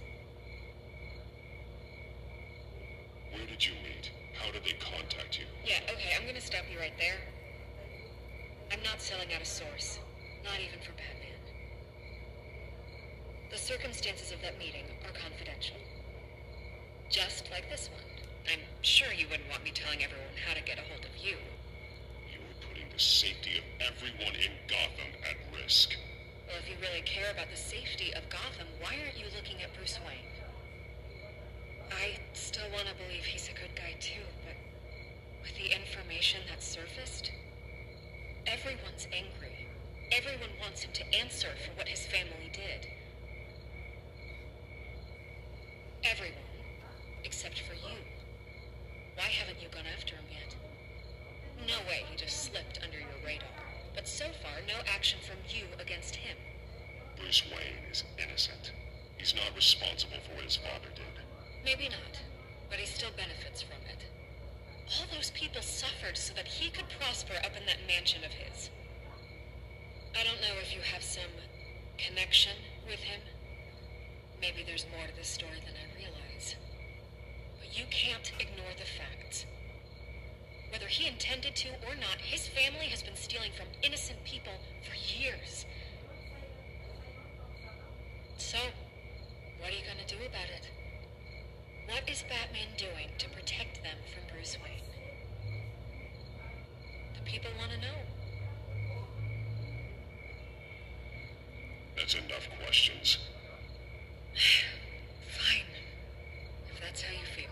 Speaker 11: Where did you meet? How did they contact you?
Speaker 3: Yeah, okay, I'm gonna stop you right there. I'm not selling out a source. Not even for Batman. The circumstances of that meeting are confidential. Just like this one. I'm sure you wouldn't want me telling everyone how to get a hold of you.
Speaker 11: You are putting the safety of everyone in Gotham at risk.
Speaker 3: Well, if you really care about the safety of Gotham, why aren't you looking at Bruce Wayne? I still want to believe he's a good guy too, but with the information that surfaced, everyone's angry. Everyone wants him to answer for what his family did.
Speaker 15: action from you against him.
Speaker 1: Bruce Wayne is innocent. He's not responsible for what his father did.
Speaker 15: Maybe not, but he still benefits from it. All those people suffered so that he could prosper up in that mansion of his. I don't know if you have some connection with him. Maybe there's more to this story than I realize. But you can't ignore the facts. Whether he intended to or not, his family has been stealing from innocent people for years. So, what are you gonna do about it? What is Batman doing to protect them from Bruce Wayne? The people want to know.
Speaker 1: That's enough questions.
Speaker 15: Fine. If that's how you feel.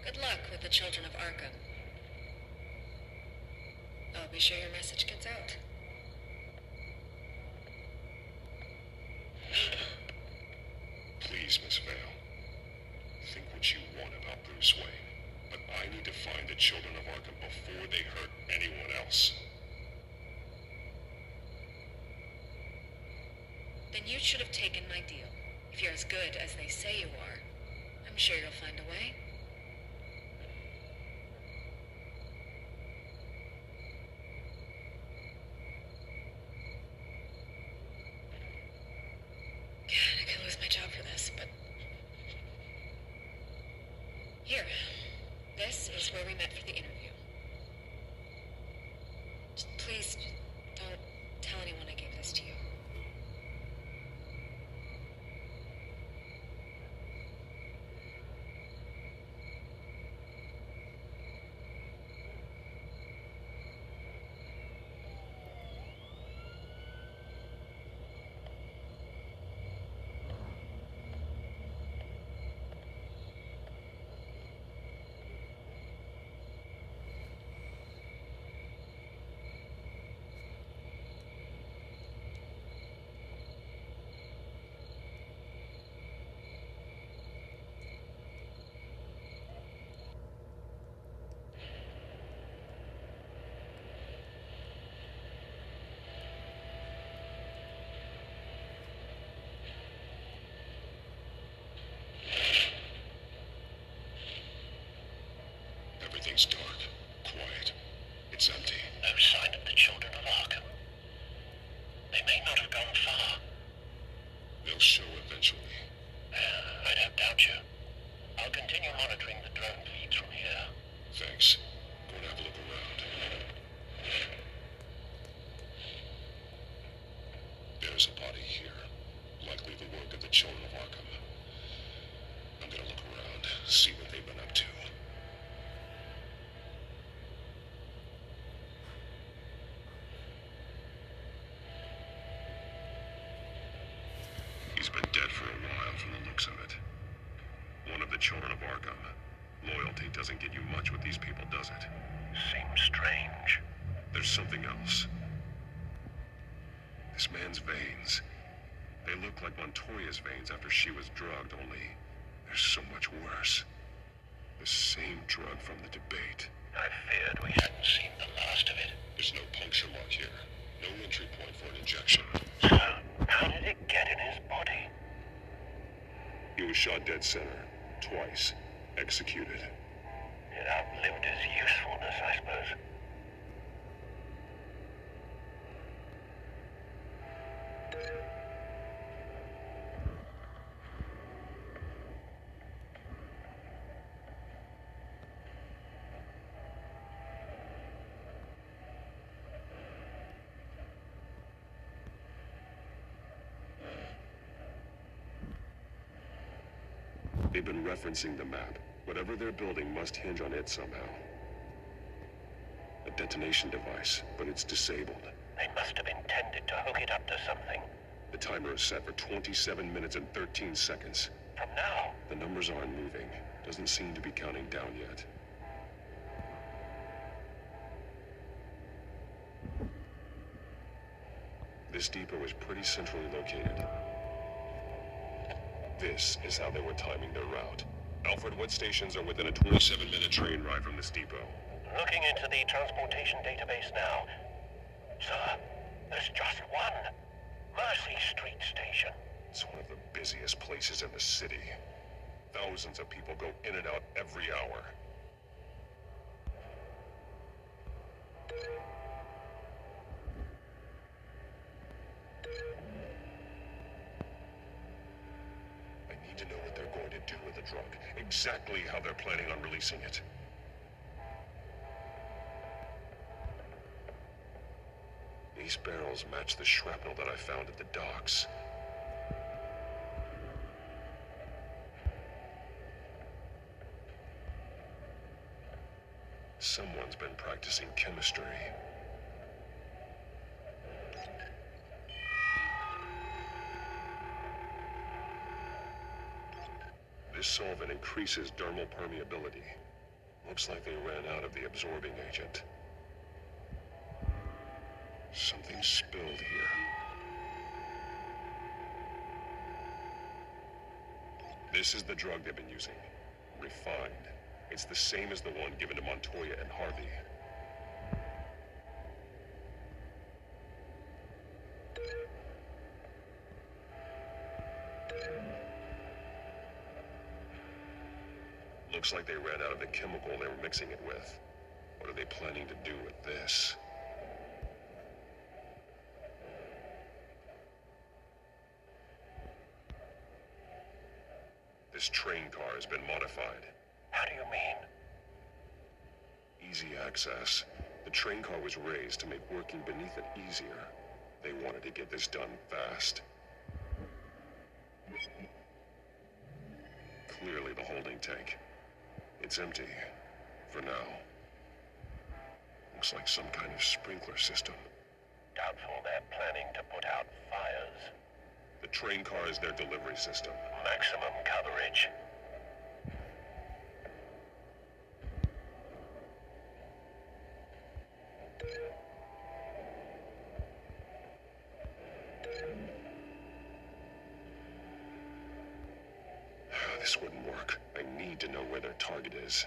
Speaker 15: Good luck with the children of Arkham. I'll be sure your message gets out.
Speaker 1: Please, Miss Vale. Think what you want about Bruce Wayne, but I need to find the children of Arkham before they hurt anyone else.
Speaker 15: Then you should have taken my deal. If you're as good as they say you are, I'm sure you'll find a way. God, I could lose my job for this, but... Here. This is where we met for the interview. Just please, don't tell anyone I gave this to you.
Speaker 1: Everything's dark, quiet. It's empty.
Speaker 2: No sign of the children of Arkham. They may not have gone far.
Speaker 1: They'll show eventually.
Speaker 2: I don't doubt you. I'll continue monitoring the drone feeds from here.
Speaker 1: Thanks. Go and have a look around. There's a body here. Likely the work of the children of Arkham. I'm gonna look around, see what they've been up to. He's been dead for a while from the looks of it. One of the children of Arkham. Loyalty doesn't get you much with these people, does it?
Speaker 2: Seems strange.
Speaker 1: There's something else. This man's veins. They look like Montoya's veins after she was drugged, only they're so much worse. The same drug from the debate.
Speaker 2: I feared we hadn't seen the last of it.
Speaker 1: There's no puncture mark here. No entry point for an injection.
Speaker 2: So, how did it get in his body?
Speaker 1: He was shot dead center. Twice. Executed.
Speaker 2: It outlived his usefulness, I suppose.
Speaker 1: They've been referencing the map. Whatever they're building must hinge on it somehow. A detonation device, but it's disabled.
Speaker 2: They must have intended to hook it up to something.
Speaker 1: The timer is set for 27 minutes and 13 seconds.
Speaker 2: From now?
Speaker 1: The numbers aren't moving. Doesn't seem to be counting down yet. This depot is pretty centrally located. This is how they were timing their route. Alfred, what stations are within a 27-minute train ride from this depot?
Speaker 2: Looking into the transportation database now. Sir, There's just one. Mercy Street Station.
Speaker 8: It's one of the busiest places in the city. Thousands of people go in and out every hour. I need to know what they're going to do with the drug. Exactly how they're planning on releasing it. These barrels match the shrapnel that I found at the docks. Someone's been practicing chemistry. This solvent increases dermal permeability. Looks like they ran out of the absorbing agent. Something spilled here. This is the drug they've been using. Refined. It's the same as the one given to Montoya and Harvey. Looks like they ran out of the chemical they were mixing it with. What are they planning to do with this? This train car has been modified.
Speaker 2: How do you mean?
Speaker 8: Easy access. The train car was raised to make working beneath it easier. They wanted to get this done fast. Clearly the holding tank. It's empty. For now. Looks like some kind of sprinkler system.
Speaker 2: Doubtful they're planning to put out fires.
Speaker 8: The train car is their delivery system.
Speaker 2: Maximum coverage.
Speaker 8: This wouldn't work. I need to know where their target is.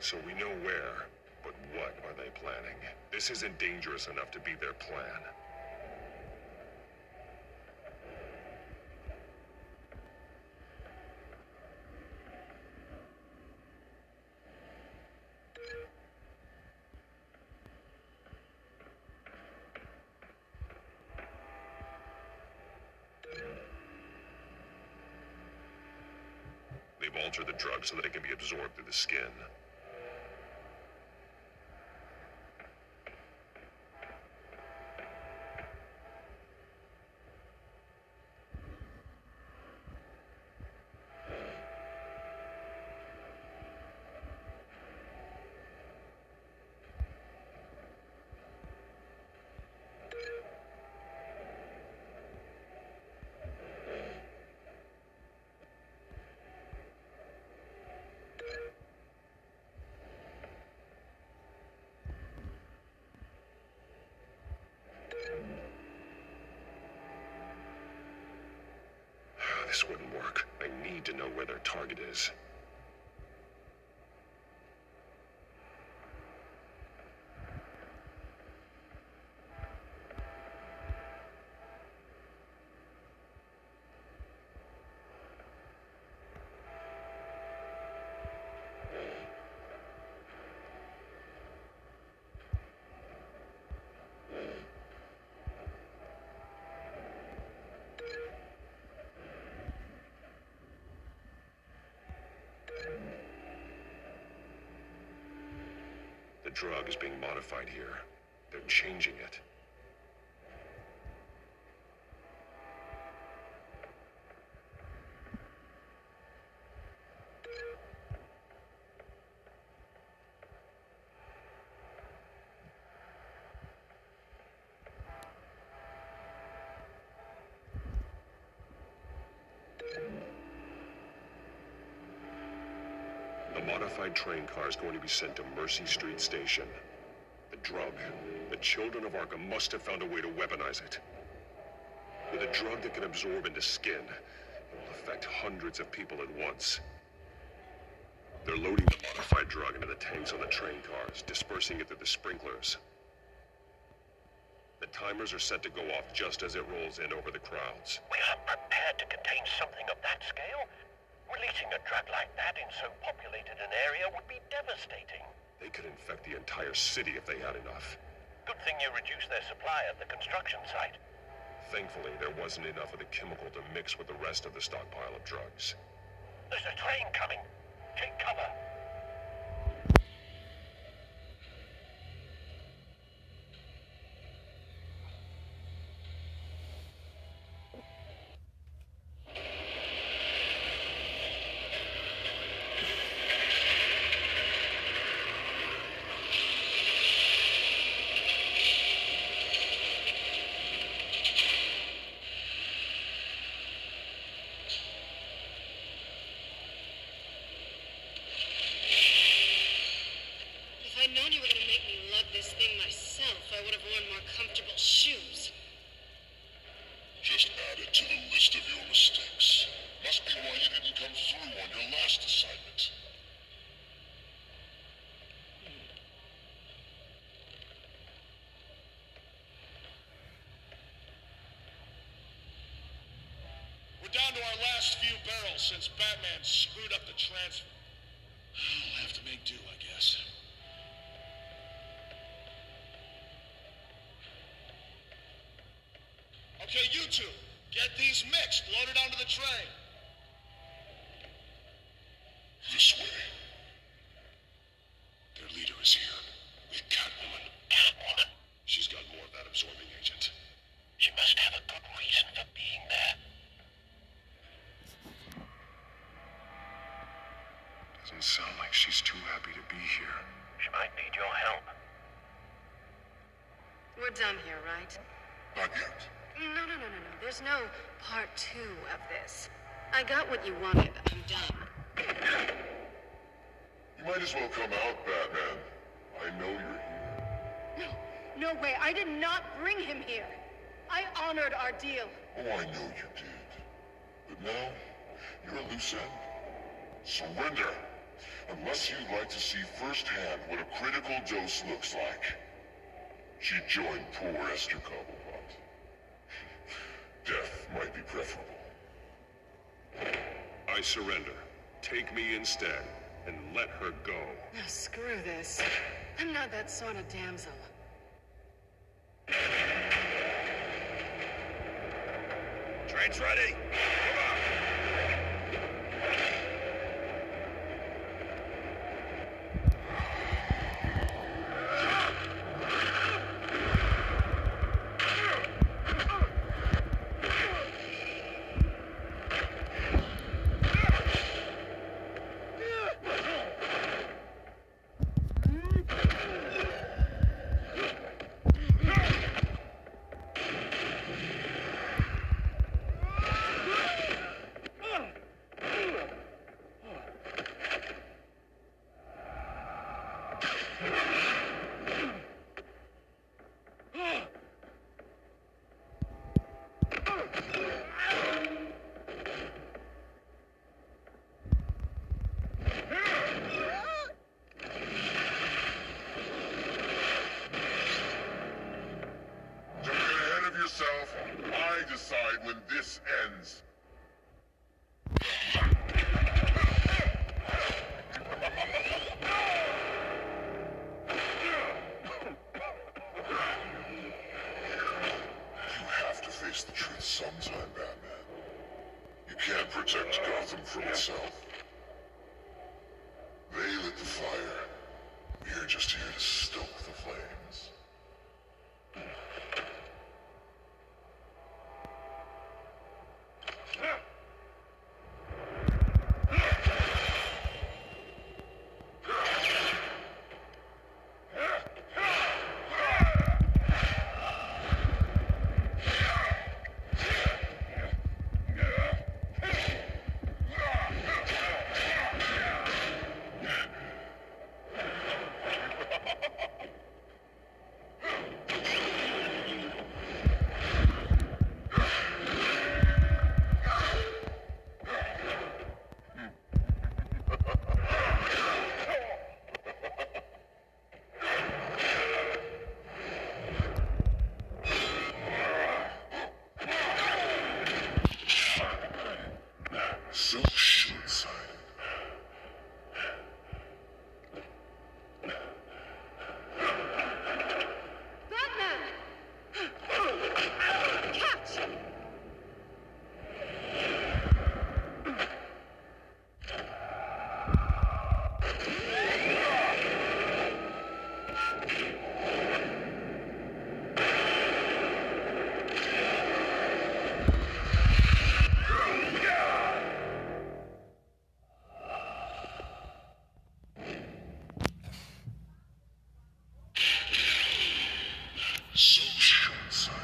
Speaker 8: So we know where, but what are they planning? This isn't dangerous enough to be their plan. They've altered the drug so that it can be absorbed through the skin. This wouldn't work. I need to know where their target is. The drug is being modified here. They're changing it. The modified train car is going to be sent to Mercy Street Station. The drug, the children of Arkham must have found a way to weaponize it. With a drug that can absorb into skin, it will affect hundreds of people at once. They're loading the modified drug into the tanks on the train cars, dispersing it through the sprinklers. The timers are set to go off just as it rolls in over the crowds.
Speaker 2: We aren't prepared to contain something of that scale. Releasing a drug like that in so populated an area would be devastating.
Speaker 8: They could infect the entire city if they had enough.
Speaker 2: Good thing you reduced their supply at the construction site.
Speaker 8: Thankfully, there wasn't enough of the chemical to mix with the rest of the stockpile of drugs.
Speaker 2: There's a train coming. Take cover.
Speaker 15: Shoes.
Speaker 1: Just add it to the list of your mistakes. Must be why you didn't come through on your last assignment.
Speaker 6: We're down to our last few barrels since Batman screwed up the transfer. We'll have to make do, I guess. Okay, you two, get these mixed, loaded onto the train.
Speaker 1: This way. Their leader is here. With Catwoman.
Speaker 2: Catwoman?
Speaker 8: She's got more of that absorbing agent.
Speaker 2: She must have a good reason for being there.
Speaker 8: Doesn't sound like she's too happy to be here.
Speaker 2: She might need your help.
Speaker 5: We're done here, right?
Speaker 1: Not yet.
Speaker 5: No. There's no part 2 of this. I got what you wanted. I'm done.
Speaker 1: You might as well come out, Batman. I know you're here.
Speaker 10: No way. I did not bring him here. I honored our deal.
Speaker 1: Oh, I know you did. But now, you're a loose end. Surrender. Unless you'd like to see firsthand what a critical dose looks like. She joined poor Esther Cobblepot. Death might be preferable.
Speaker 8: I surrender. Take me instead, and let her go.
Speaker 5: No, screw this. I'm not that sort of damsel.
Speaker 2: Train's ready. Come on.
Speaker 1: side when this ends. You have to face the truth sometime, Batman. You can't protect Gotham from itself. They lit the fire. We're just here to stoke the flames. So short-sighted. So short-sighted.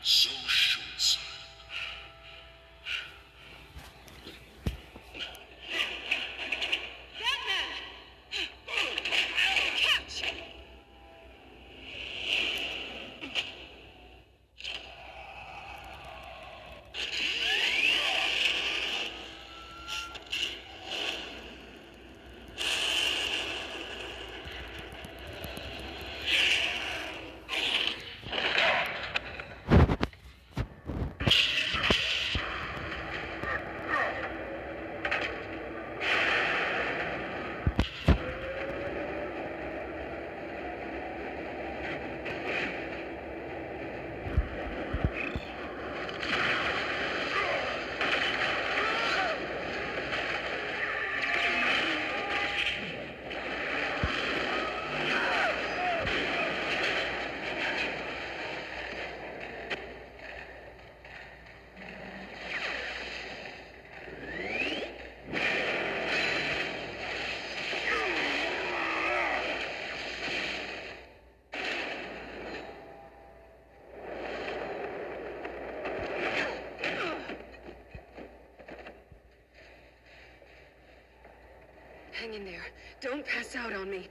Speaker 1: So short-sighted.
Speaker 5: Hang in there. Don't pass out on me.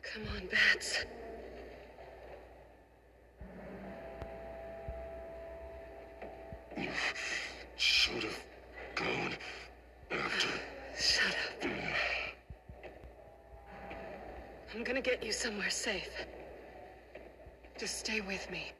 Speaker 5: Come on, Bats.
Speaker 1: You should have gone after.
Speaker 5: Shut up. I'm gonna get you somewhere safe. Just stay with me.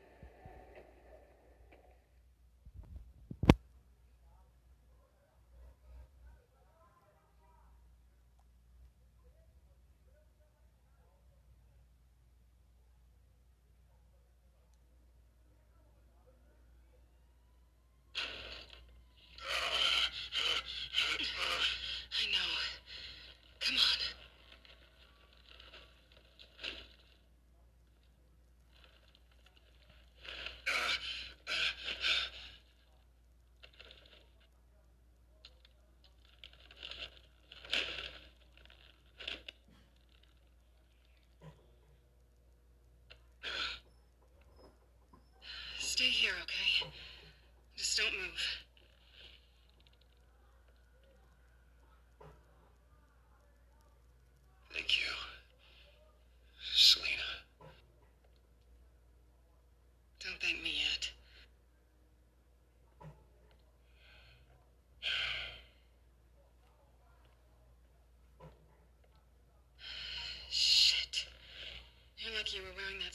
Speaker 5: I know. Come on.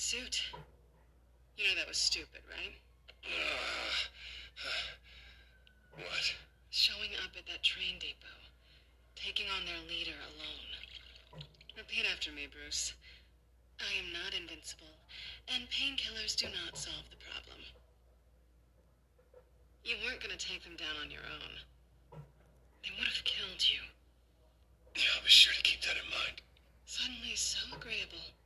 Speaker 5: suit. You know that was stupid, right?
Speaker 11: What?
Speaker 5: Showing up at that train depot. Taking on their leader alone. Repeat after me, Bruce. I am not invincible, and painkillers do not solve the problem. You weren't gonna take them down on your own. They would have killed you.
Speaker 11: Yeah, I'll be sure to keep that in mind.
Speaker 5: Suddenly so agreeable.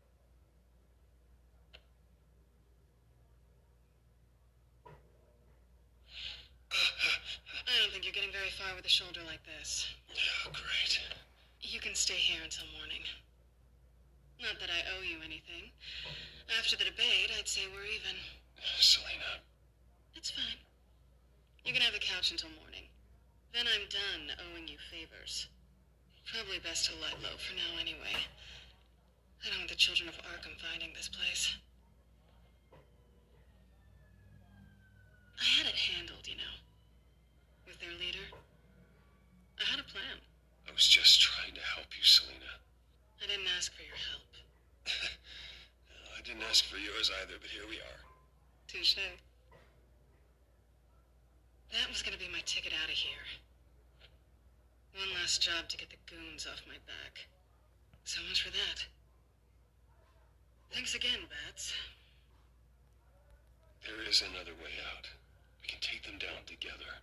Speaker 5: I don't think you're getting very far with a shoulder like this.
Speaker 11: Yeah, great.
Speaker 5: You can stay here until morning. Not that I owe you anything. After the debate, I'd say we're even.
Speaker 11: Selena.
Speaker 5: It's fine. You can have the couch until morning. Then I'm done owing you favors. Probably best to lie low for now anyway. I don't want the children of Arkham finding this place. I had it handled, you know. With their leader. I had a plan.
Speaker 11: I was just trying to help you, Selena.
Speaker 5: I didn't ask for your help.
Speaker 11: I didn't ask for yours either, but here we are.
Speaker 5: Touché. That was gonna be my ticket out of here. One last job to get the goons off my back. So much for that. Thanks again, Bats.
Speaker 11: There is another way out. We can take them down together.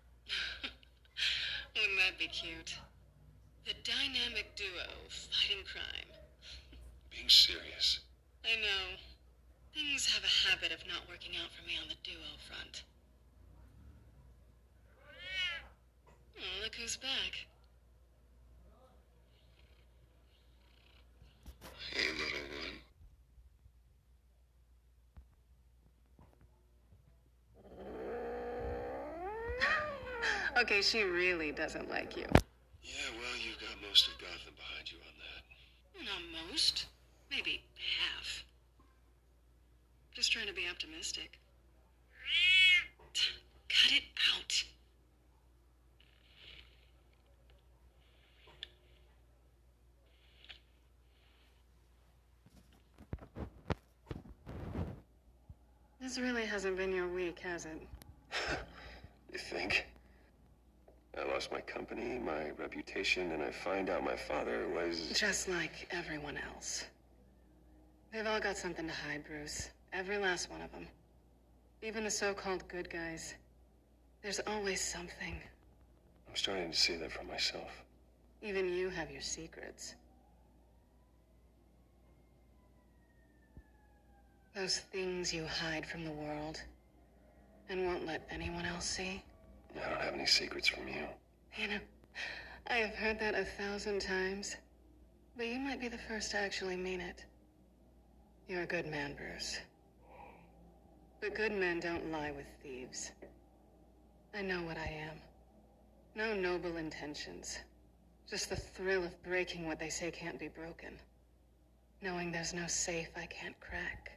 Speaker 5: Wouldn't that be cute? The dynamic duo fighting crime.
Speaker 11: Being serious.
Speaker 5: I know. Things have a habit of not working out for me on the duo front. Oh, look who's back.
Speaker 11: Hey, little one.
Speaker 5: Okay, she really doesn't like you.
Speaker 11: Yeah, well, you've got most of Gotham behind you on that.
Speaker 5: Not most. Maybe half. Just trying to be optimistic. Cut it out. This really hasn't been your week, has it?
Speaker 11: You think? I lost my company, my reputation, and I find out my father was...
Speaker 5: Just like everyone else. They've all got something to hide, Bruce. Every last one of them. Even the so-called good guys. There's always something.
Speaker 11: I'm starting to see that for myself.
Speaker 5: Even you have your secrets. Those things you hide from the world and won't let anyone else see.
Speaker 11: I don't have any secrets from you.
Speaker 5: You know, I have heard that 1,000 times, but you might be the first to actually mean it. You're a good man, Bruce. But good men don't lie with thieves. I know what I am. No noble intentions. Just the thrill of breaking what they say can't be broken. Knowing there's no safe I can't crack.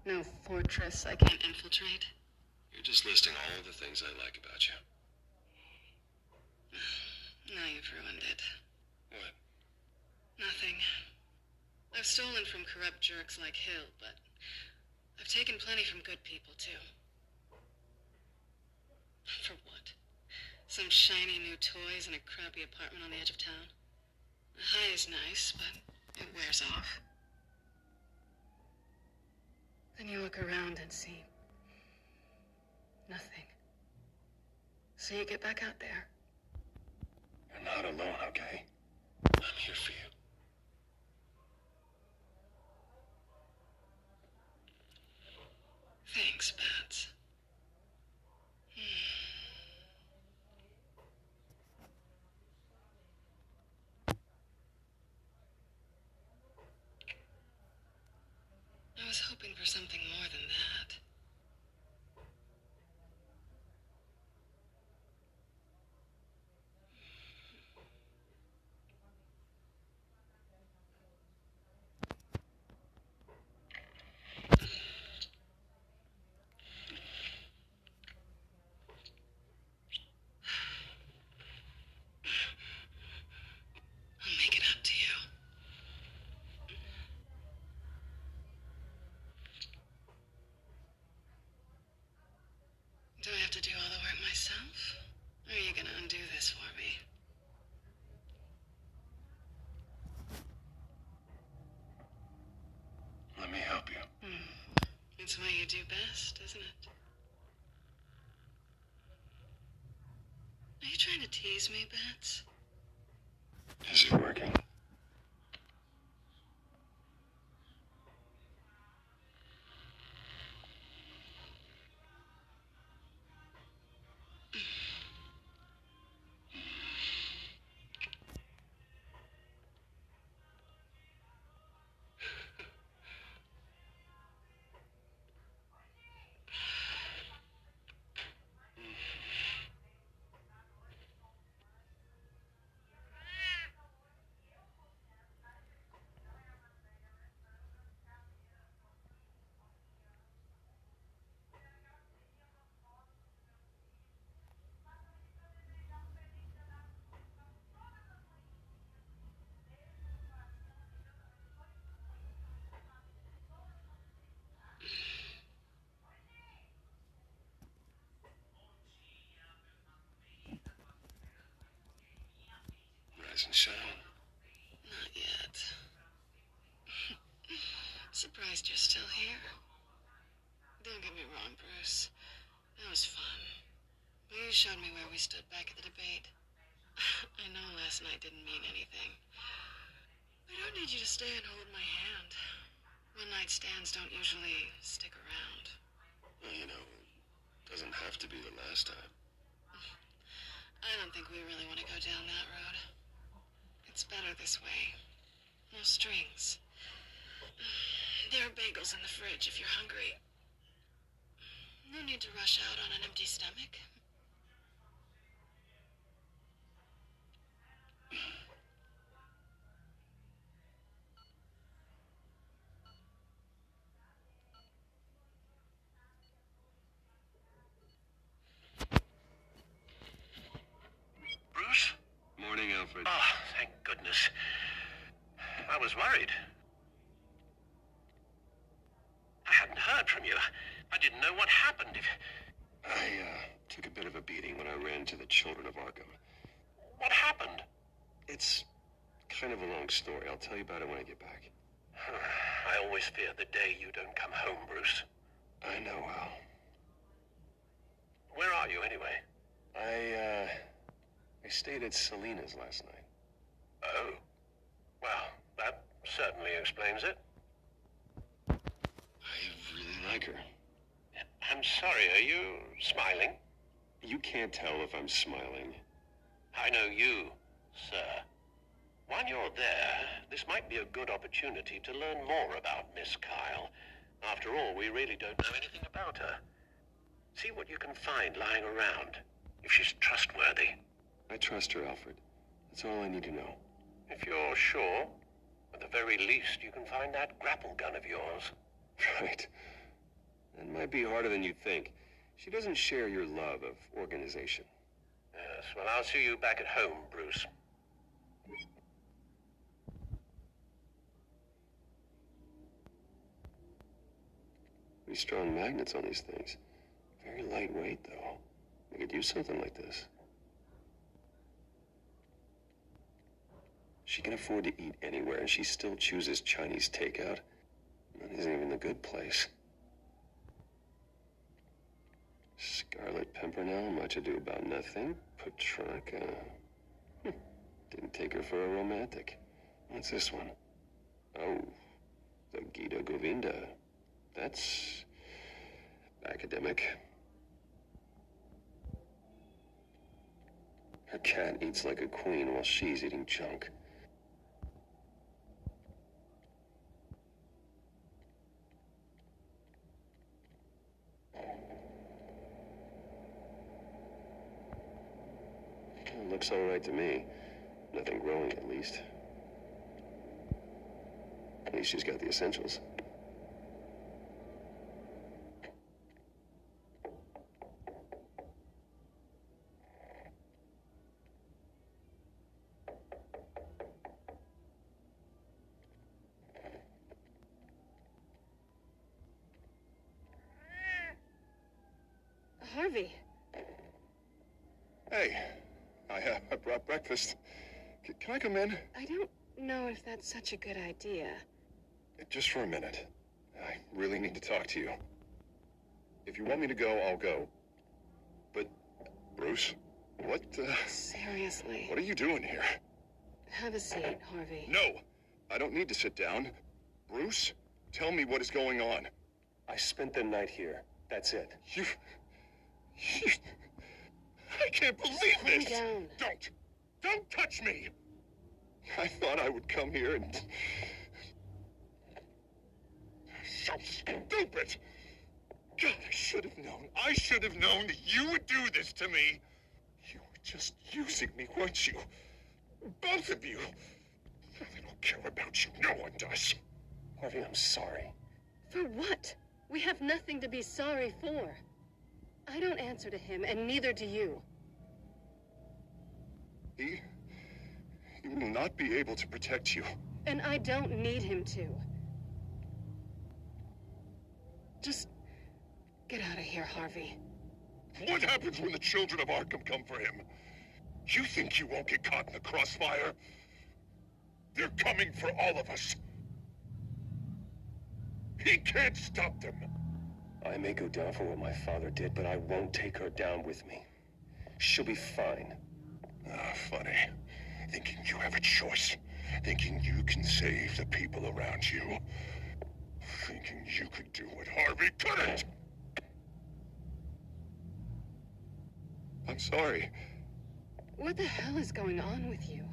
Speaker 5: No fortress I can't infiltrate.
Speaker 11: You're just listing all the things I like about you.
Speaker 5: Now you've ruined it.
Speaker 11: What?
Speaker 5: Nothing. I've stolen from corrupt jerks like Hill, but I've taken plenty from good people, too. For what? Some shiny new toys in a crappy apartment on the edge of town? The high is nice, but it wears off. Then you look around and see nothing. So you get back out there.
Speaker 11: You're not alone, okay? I'm here for you.
Speaker 5: Thanks, Bats. I was hoping for something more than that. I'll make it up to you. It's what you do best, isn't it? Are you trying to tease me, Bats?
Speaker 8: Is it working? Rise and shine.
Speaker 5: Not yet. Surprised you're still here. Don't get me wrong, Bruce. That was fun. But you showed me where we stood back at the debate. I know last night didn't mean anything. I don't need you to stay and hold my hand. One-night stands don't usually stick around.
Speaker 8: Well, you know, it doesn't have to be the last time.
Speaker 5: I don't think we really want to go down that road. It's better this way. No strings. There are bagels in the fridge if you're hungry. No need to rush out on an empty stomach.
Speaker 9: Bruce?
Speaker 8: Morning, Alfred.
Speaker 9: Oh, thank goodness. I was worried. I hadn't heard from you. I didn't know what happened.
Speaker 8: I took a bit of a beating when I ran to the children of Arkham.
Speaker 9: What happened?
Speaker 8: It's kind of a long story. I'll tell you about it when I get back.
Speaker 9: I always fear the day you don't come home, Bruce.
Speaker 8: I know, Al.
Speaker 9: Where are you, anyway?
Speaker 8: I stayed at Selena's last night.
Speaker 9: Oh. Well, that certainly explains it.
Speaker 8: I really like her.
Speaker 9: I'm sorry, are you smiling?
Speaker 8: You can't tell if I'm smiling.
Speaker 9: I know you, sir. While you're there, this might be a good opportunity to learn more about Miss Kyle. After all, we really don't know anything about her. See what you can find lying around, if she's trustworthy.
Speaker 8: I trust her, Alfred. That's all I need to know.
Speaker 9: If you're sure, at the very least, you can find that grapple gun of yours.
Speaker 8: Right. That might be harder than you think. She doesn't share your love of organization.
Speaker 9: Yes, well, I'll see you back at home, Bruce.
Speaker 8: Pretty strong magnets on these things. Very lightweight, though. We could use something like this. She can afford to eat anywhere, and she still chooses Chinese takeout. That isn't even the good place. Scarlet Pimpernel, much ado about nothing. Petrarca. Didn't take her for a romantic. What's this one? Oh, the Gita Govinda. That's academic. Her cat eats like a queen while she's eating junk. Looks all right to me. Nothing growing, at least. At least she's got the essentials.
Speaker 5: Harvey.
Speaker 8: Hey, I brought breakfast. Can I come in?
Speaker 5: I don't know if that's such a good idea.
Speaker 8: Just for a minute. I really need to talk to you. If you want me to go, I'll go. But, Bruce, what,
Speaker 5: Seriously.
Speaker 8: What are you doing here?
Speaker 5: Have a seat, Harvey.
Speaker 8: No! I don't need to sit down. Bruce, tell me what is going on.
Speaker 11: I spent the night here. That's it.
Speaker 8: You... I can't believe this!
Speaker 5: Calm down.
Speaker 8: Don't touch me! I thought I would come here and... So stupid! God, I should have known. I should have known that you would do this to me. You were just using me, weren't you? Both of you. They don't care about you. No one does.
Speaker 11: Harvey, I'm sorry.
Speaker 5: For what? We have nothing to be sorry for. I don't answer to him, and neither do you.
Speaker 8: He will not be able to protect you.
Speaker 5: And I don't need him to. Just get out of here, Harvey.
Speaker 8: What happens when the children of Arkham come for him? You think you won't get caught in the crossfire? They're coming for all of us. He can't stop them.
Speaker 11: I may go down for what my father did, but I won't take her down with me. She'll be fine.
Speaker 8: Ah, funny. Thinking you have a choice. Thinking you can save the people around you. Thinking you could do what Harvey couldn't! I'm sorry.
Speaker 5: What the hell is going on with you?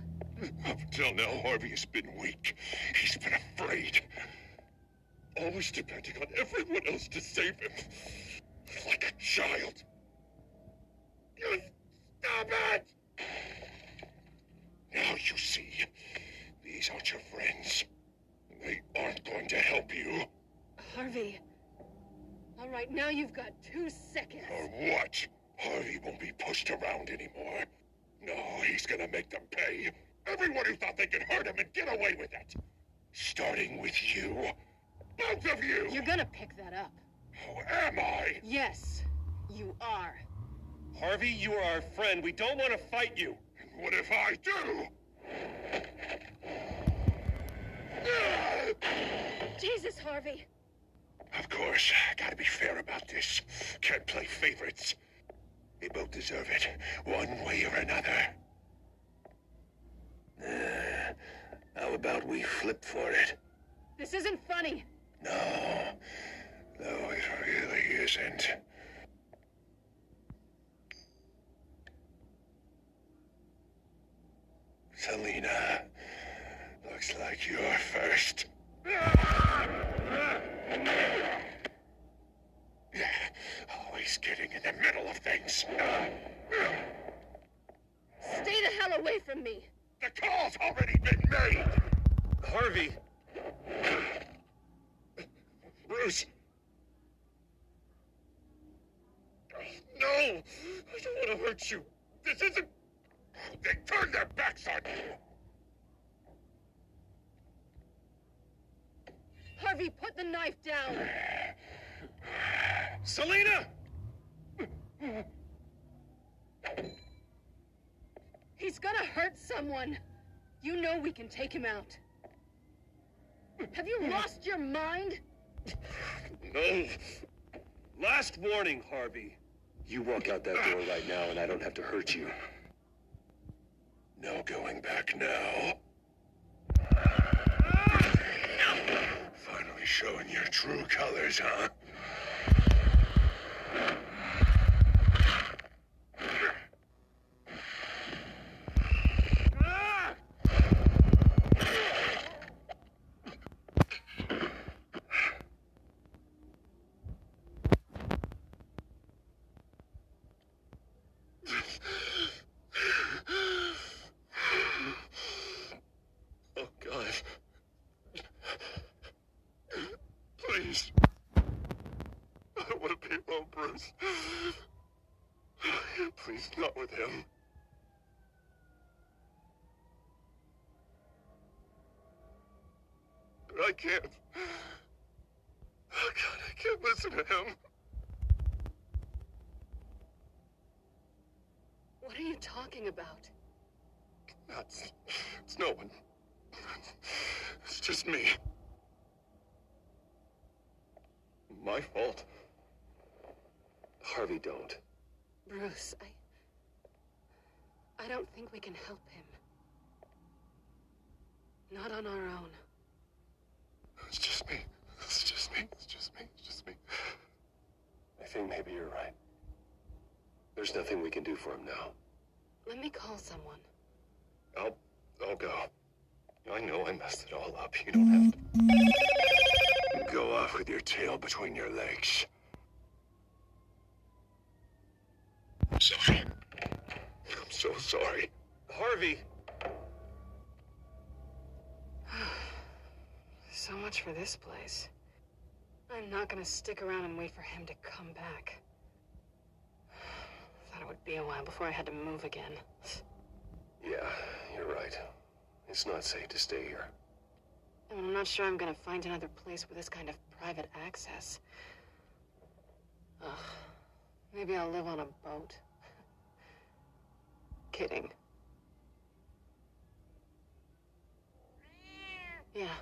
Speaker 8: Up until now, Harvey has been weak. He's been afraid. Always depending on everyone else to save him. Like a child. You stop it! Now you see. These aren't your friends. They aren't going to help you.
Speaker 5: Harvey. All right, now you've got 2 seconds.
Speaker 8: Or what? Harvey won't be pushed around anymore. No, he's gonna make them pay. Everyone who thought they could hurt him and get away with it. Starting with you. Both of you!
Speaker 5: You're gonna pick that up.
Speaker 8: Oh, am I?
Speaker 5: Yes, you are.
Speaker 11: Harvey, you are our friend. We don't want to fight you.
Speaker 8: And what if I do?
Speaker 5: Jesus, Harvey.
Speaker 8: Of course, gotta be fair about this. Can't play favorites. They both deserve it, one way or another. How about we flip for it?
Speaker 5: This isn't funny.
Speaker 8: No, it really isn't. Selina, looks like you're first. Always getting in the middle of things.
Speaker 5: Stay the hell away from me.
Speaker 8: The call's already been made!
Speaker 11: Harvey!
Speaker 8: Bruce! No! I don't want to hurt you. This isn't... They turned their backs on you!
Speaker 5: Harvey, put the knife down!
Speaker 11: Selina!
Speaker 5: He's gonna hurt someone. You know we can take him out. Have you lost your mind?
Speaker 11: No. Last warning, Harvey. You walk out that door right now and I don't have to hurt you.
Speaker 8: No going back now. Finally showing your true colors, huh? Please. I don't want to be alone, Bruce. Please, not with him. But I can't. Oh, God, I can't listen to him.
Speaker 5: What are you talking about?
Speaker 8: It's no one. It's just me. my fault.
Speaker 11: Harvey, don't.
Speaker 5: Bruce, I don't think we can help him. Not on our own.
Speaker 8: It's just me. It's just me. It's just me. It's just me.
Speaker 11: I think maybe you're right. There's nothing we can do for him now.
Speaker 5: Let me call someone.
Speaker 8: I'll go. I know I messed it all up. You don't have to. Go off with your tail between your legs. I'm sorry. I'm so sorry.
Speaker 11: Harvey!
Speaker 5: So much for this place. I'm not gonna stick around and wait for him to come back. Thought it would be a while before I had to move again.
Speaker 11: Yeah, you're right. It's not safe to stay here.
Speaker 5: And I'm not sure I'm gonna find another place with this kind of private access. Ugh. Maybe I'll live on a boat. Kidding. Yeah,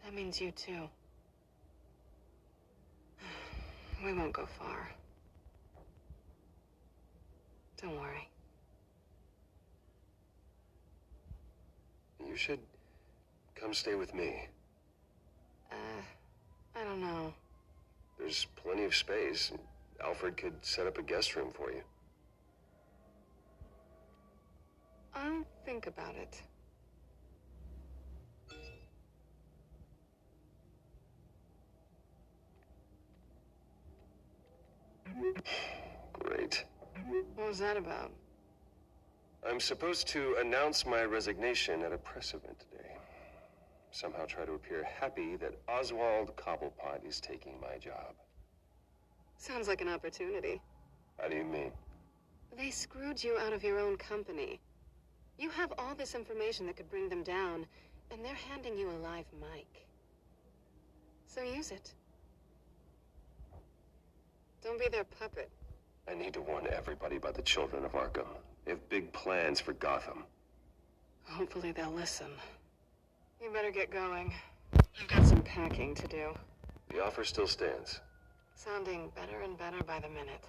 Speaker 5: that means you too. We won't go far. Don't worry.
Speaker 11: You should come stay with me.
Speaker 5: I don't know.
Speaker 11: There's plenty of space. Alfred could set up a guest room for you.
Speaker 5: I'll think about it.
Speaker 11: Great.
Speaker 5: What was that about?
Speaker 11: I'm supposed to announce my resignation at a press event today. Somehow try to appear happy that Oswald Cobblepot is taking my job.
Speaker 5: Sounds like an opportunity.
Speaker 11: How do you mean?
Speaker 5: They screwed you out of your own company. You have all this information that could bring them down, and they're handing you a live mic. So use it. Don't be their puppet.
Speaker 11: I need to warn everybody about the children of Arkham. They have big plans for Gotham.
Speaker 5: Hopefully they'll listen. You better get going. I've got some packing to do.
Speaker 11: The offer still stands.
Speaker 5: Sounding better and better by the minute.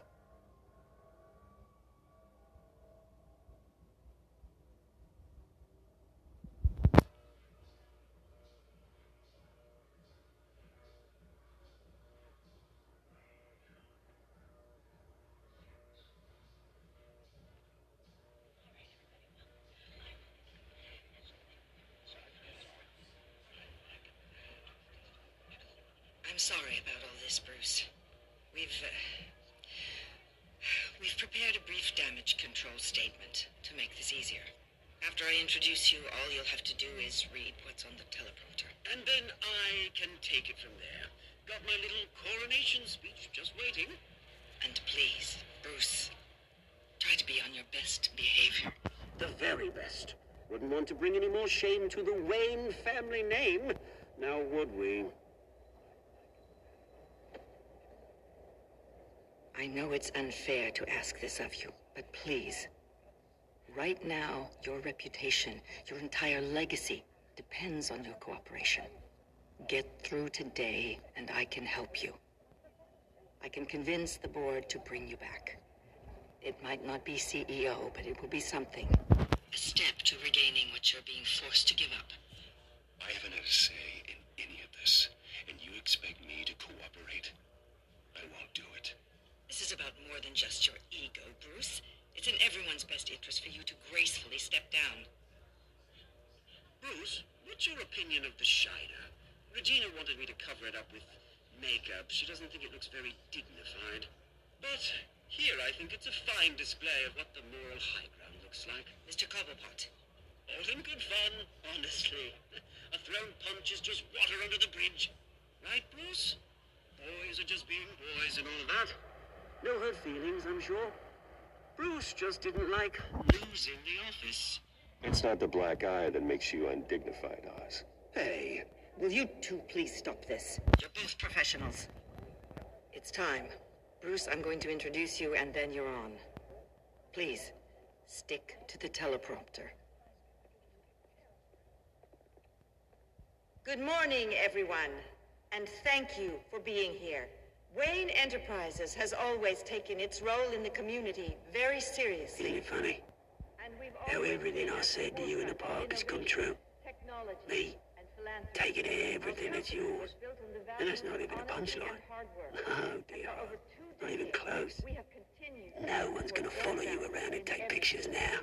Speaker 3: I'm sorry about all this, Bruce. We've prepared a brief damage control statement to make this easier. After I introduce you, all you'll have to do is read what's on the teleprompter.
Speaker 13: And then I can take it from there. Got my little coronation speech just waiting.
Speaker 3: And please, Bruce, try to be on your best behavior.
Speaker 13: The very best. Wouldn't want to bring any more shame to the Wayne family name, now would we?
Speaker 3: I know it's unfair to ask this of you, but please, right now, your reputation, your entire legacy, depends on your cooperation. Get through today, and I can help you. I can convince the board to bring you back. It might not be CEO, but it will be something. A step to regaining what you're being forced to give up.
Speaker 8: I haven't had a say in any of this, and you expect me to cooperate? I won't do it.
Speaker 3: This is about more than just your ego, Bruce. It's in everyone's best interest for you to gracefully step down.
Speaker 13: Bruce, what's your opinion of the Shiner? Regina wanted me to cover it up with makeup. She doesn't think it looks very dignified. But here I think it's a fine display of what the moral high ground looks like.
Speaker 3: Mr. Cobblepot.
Speaker 13: All in good fun, honestly. A thrown punch is just water under the bridge. Right, Bruce? Boys are just being boys and all that. No hurt feelings, I'm sure. Bruce just didn't like losing the office.
Speaker 11: It's not the black eye that makes you undignified, Oz.
Speaker 3: Hey, will you two please stop this? You're both professionals. It's time. Bruce, I'm going to introduce you and then you're on. Please, stick to the teleprompter. Good morning, everyone.
Speaker 10: And thank you for being here. Wayne Enterprises has always taken its role in the community very seriously.
Speaker 13: Isn't it funny? How everything I said to you in the park has come true. Me, taking everything that's yours. And that's not even a punchline. No, dear. Not even close. No one's gonna follow you around and take pictures now.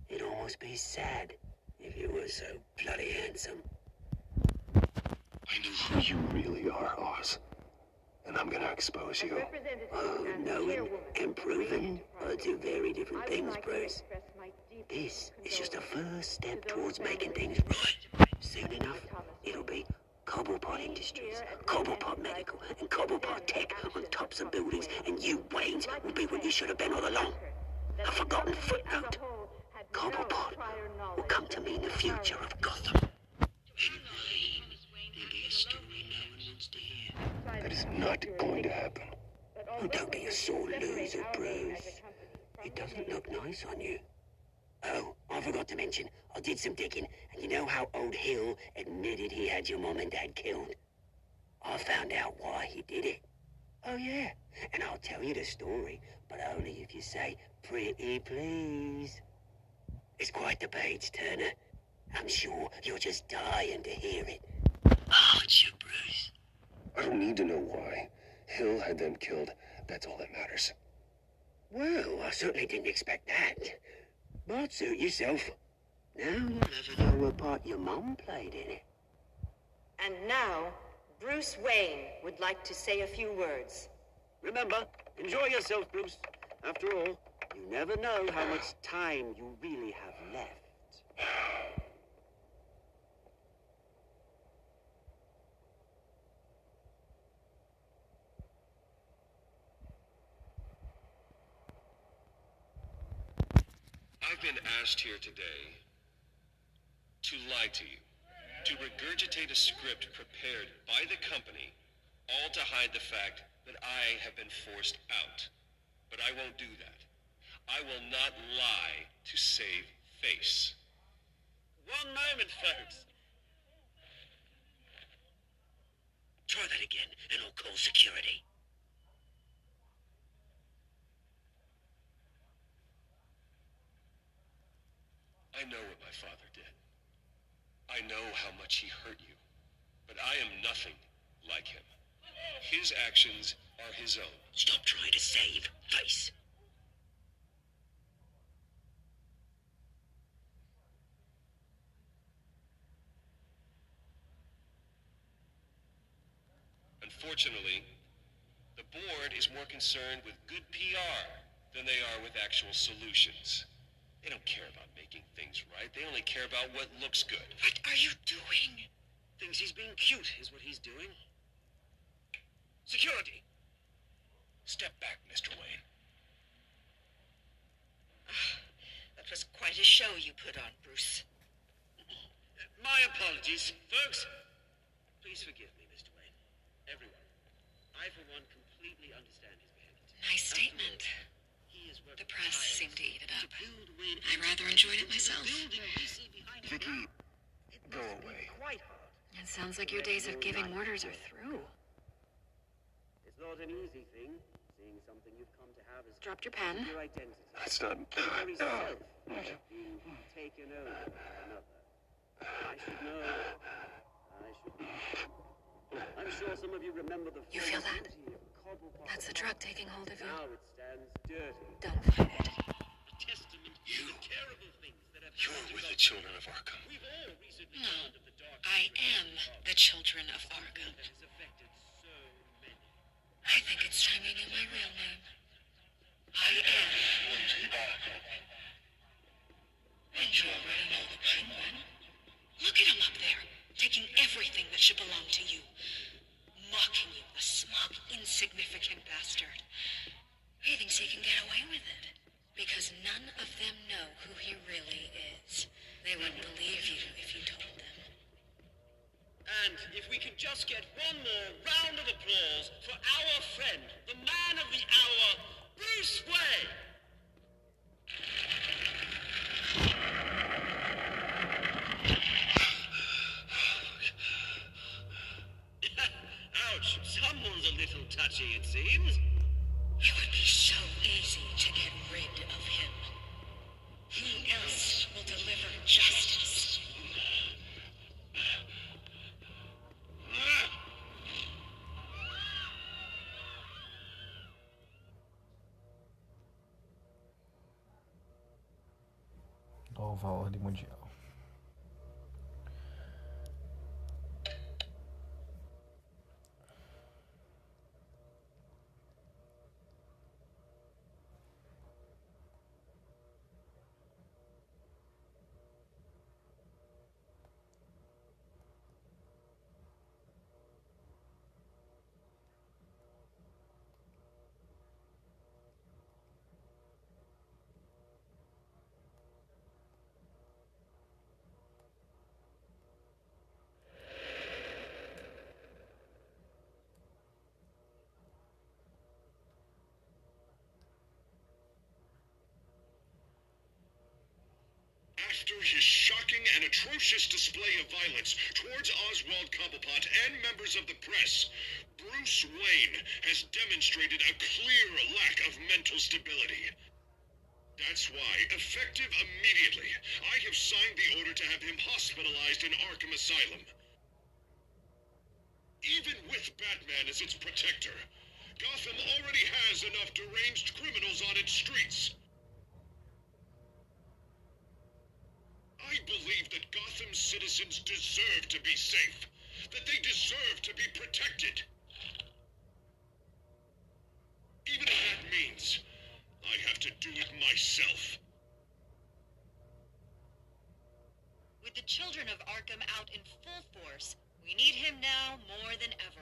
Speaker 13: It'd almost be sad if you were so bloody handsome.
Speaker 8: I know who you really are, Oz. And I'm gonna expose you.
Speaker 13: Oh, knowing and proving are two very different things, Bruce. This is just a first step towards making things right. Soon enough, it'll be Cobblepot Industries, Cobblepot Medical, and Cobblepot Tech on tops of buildings, and you, Waynes, will be what you should have been all along. A forgotten footnote. Cobblepot will come to mean the future of Gotham.
Speaker 8: That is not going to happen.
Speaker 13: Oh, don't be a sore loser, Bruce. It doesn't look nice on you. Oh, I forgot to mention, I did some digging, and you know how old Hill admitted he had your mom and dad killed? I found out why he did it. Oh, yeah, and I'll tell you the story, but only if you say, pretty please. It's quite the page, Turner. I'm sure you're just dying to hear it. Oh, it's you, Bruce.
Speaker 8: I don't need to know why. Hill had them killed. That's all that matters.
Speaker 13: Well, I certainly didn't expect that. But suit yourself. Now you'll never know what part your mom played in it.
Speaker 10: And now, Bruce Wayne would like to say a few words.
Speaker 13: Remember, enjoy yourself, Bruce. After all, you never know how much time you really have left.
Speaker 11: I've been asked here today to lie to you, to regurgitate a script prepared by the company, all to hide the fact that I have been forced out. But I won't do that. I will not lie to save face.
Speaker 13: One moment, folks. Try that again, and I'll call security.
Speaker 11: I know what my father did. I know how much he hurt you. But I am nothing like him. His actions are his own.
Speaker 13: Stop trying to save face.
Speaker 11: Unfortunately, the board is more concerned with good PR than they are with actual solutions. They don't care about making things right. They only care about what looks good.
Speaker 13: What are you doing?
Speaker 16: Thinks he's being cute, is what he's doing. Security!
Speaker 11: Step back, Mr. Wayne.
Speaker 10: That was quite a show you put on, Bruce.
Speaker 16: My apologies, folks. Please forgive me, Mr. Wayne. Everyone. I, for one, completely understand his behavior.
Speaker 15: Nice statement. The press seemed to eat it up. I rather enjoyed it myself.
Speaker 8: Vicky, go away.
Speaker 15: It sounds like your days of giving orders are through.
Speaker 16: It's not an easy thing, seeing something you've come to have as
Speaker 15: Dropped your pen.
Speaker 16: your identity.
Speaker 8: That's not...
Speaker 16: The very self being taken over by another. I should know. I should know. I'm sure some of you remember the
Speaker 15: You feel that?
Speaker 16: beauty of Cobblepot.
Speaker 15: That's the drug taking hold of you.
Speaker 16: Now it stands dirty.
Speaker 15: Don't fight it.
Speaker 16: A testament to the terrible things that have
Speaker 8: You're
Speaker 16: happened to
Speaker 8: with the
Speaker 16: Gotham.
Speaker 8: children of Arkham.
Speaker 16: We've all recently
Speaker 15: No,
Speaker 16: learned of the dark
Speaker 15: I am the children of Arkham.
Speaker 16: that has affected so many.
Speaker 15: I think it's time you knew my real name. I am. And you already know the Penguin. Look at him up there, taking everything that should belong to you. Mocking you, the smug, insignificant bastard. He thinks he can get away with it. Because none of them know who he really is. They wouldn't believe you if you told them.
Speaker 16: And if we could just get one more round of applause for our friend, the man of the hour, Bruce Wayne!
Speaker 13: a little touchy, it seems.
Speaker 3: It would be so easy to get rid of him. Who else will deliver justice?
Speaker 17: Nova ordem mundial.
Speaker 1: After his shocking and atrocious display of violence towards Oswald Cobblepot and members of the press, Bruce Wayne has demonstrated a clear lack of mental stability. That's why, effective immediately, I have signed the order to have him hospitalized in Arkham Asylum. Even with Batman as its protector, Gotham already has enough deranged criminals on its streets. I believe that Gotham's citizens deserve to be safe, that they deserve to be protected. Even if that means I have to do it myself.
Speaker 10: With the children of Arkham out in full force, we need him now more than ever.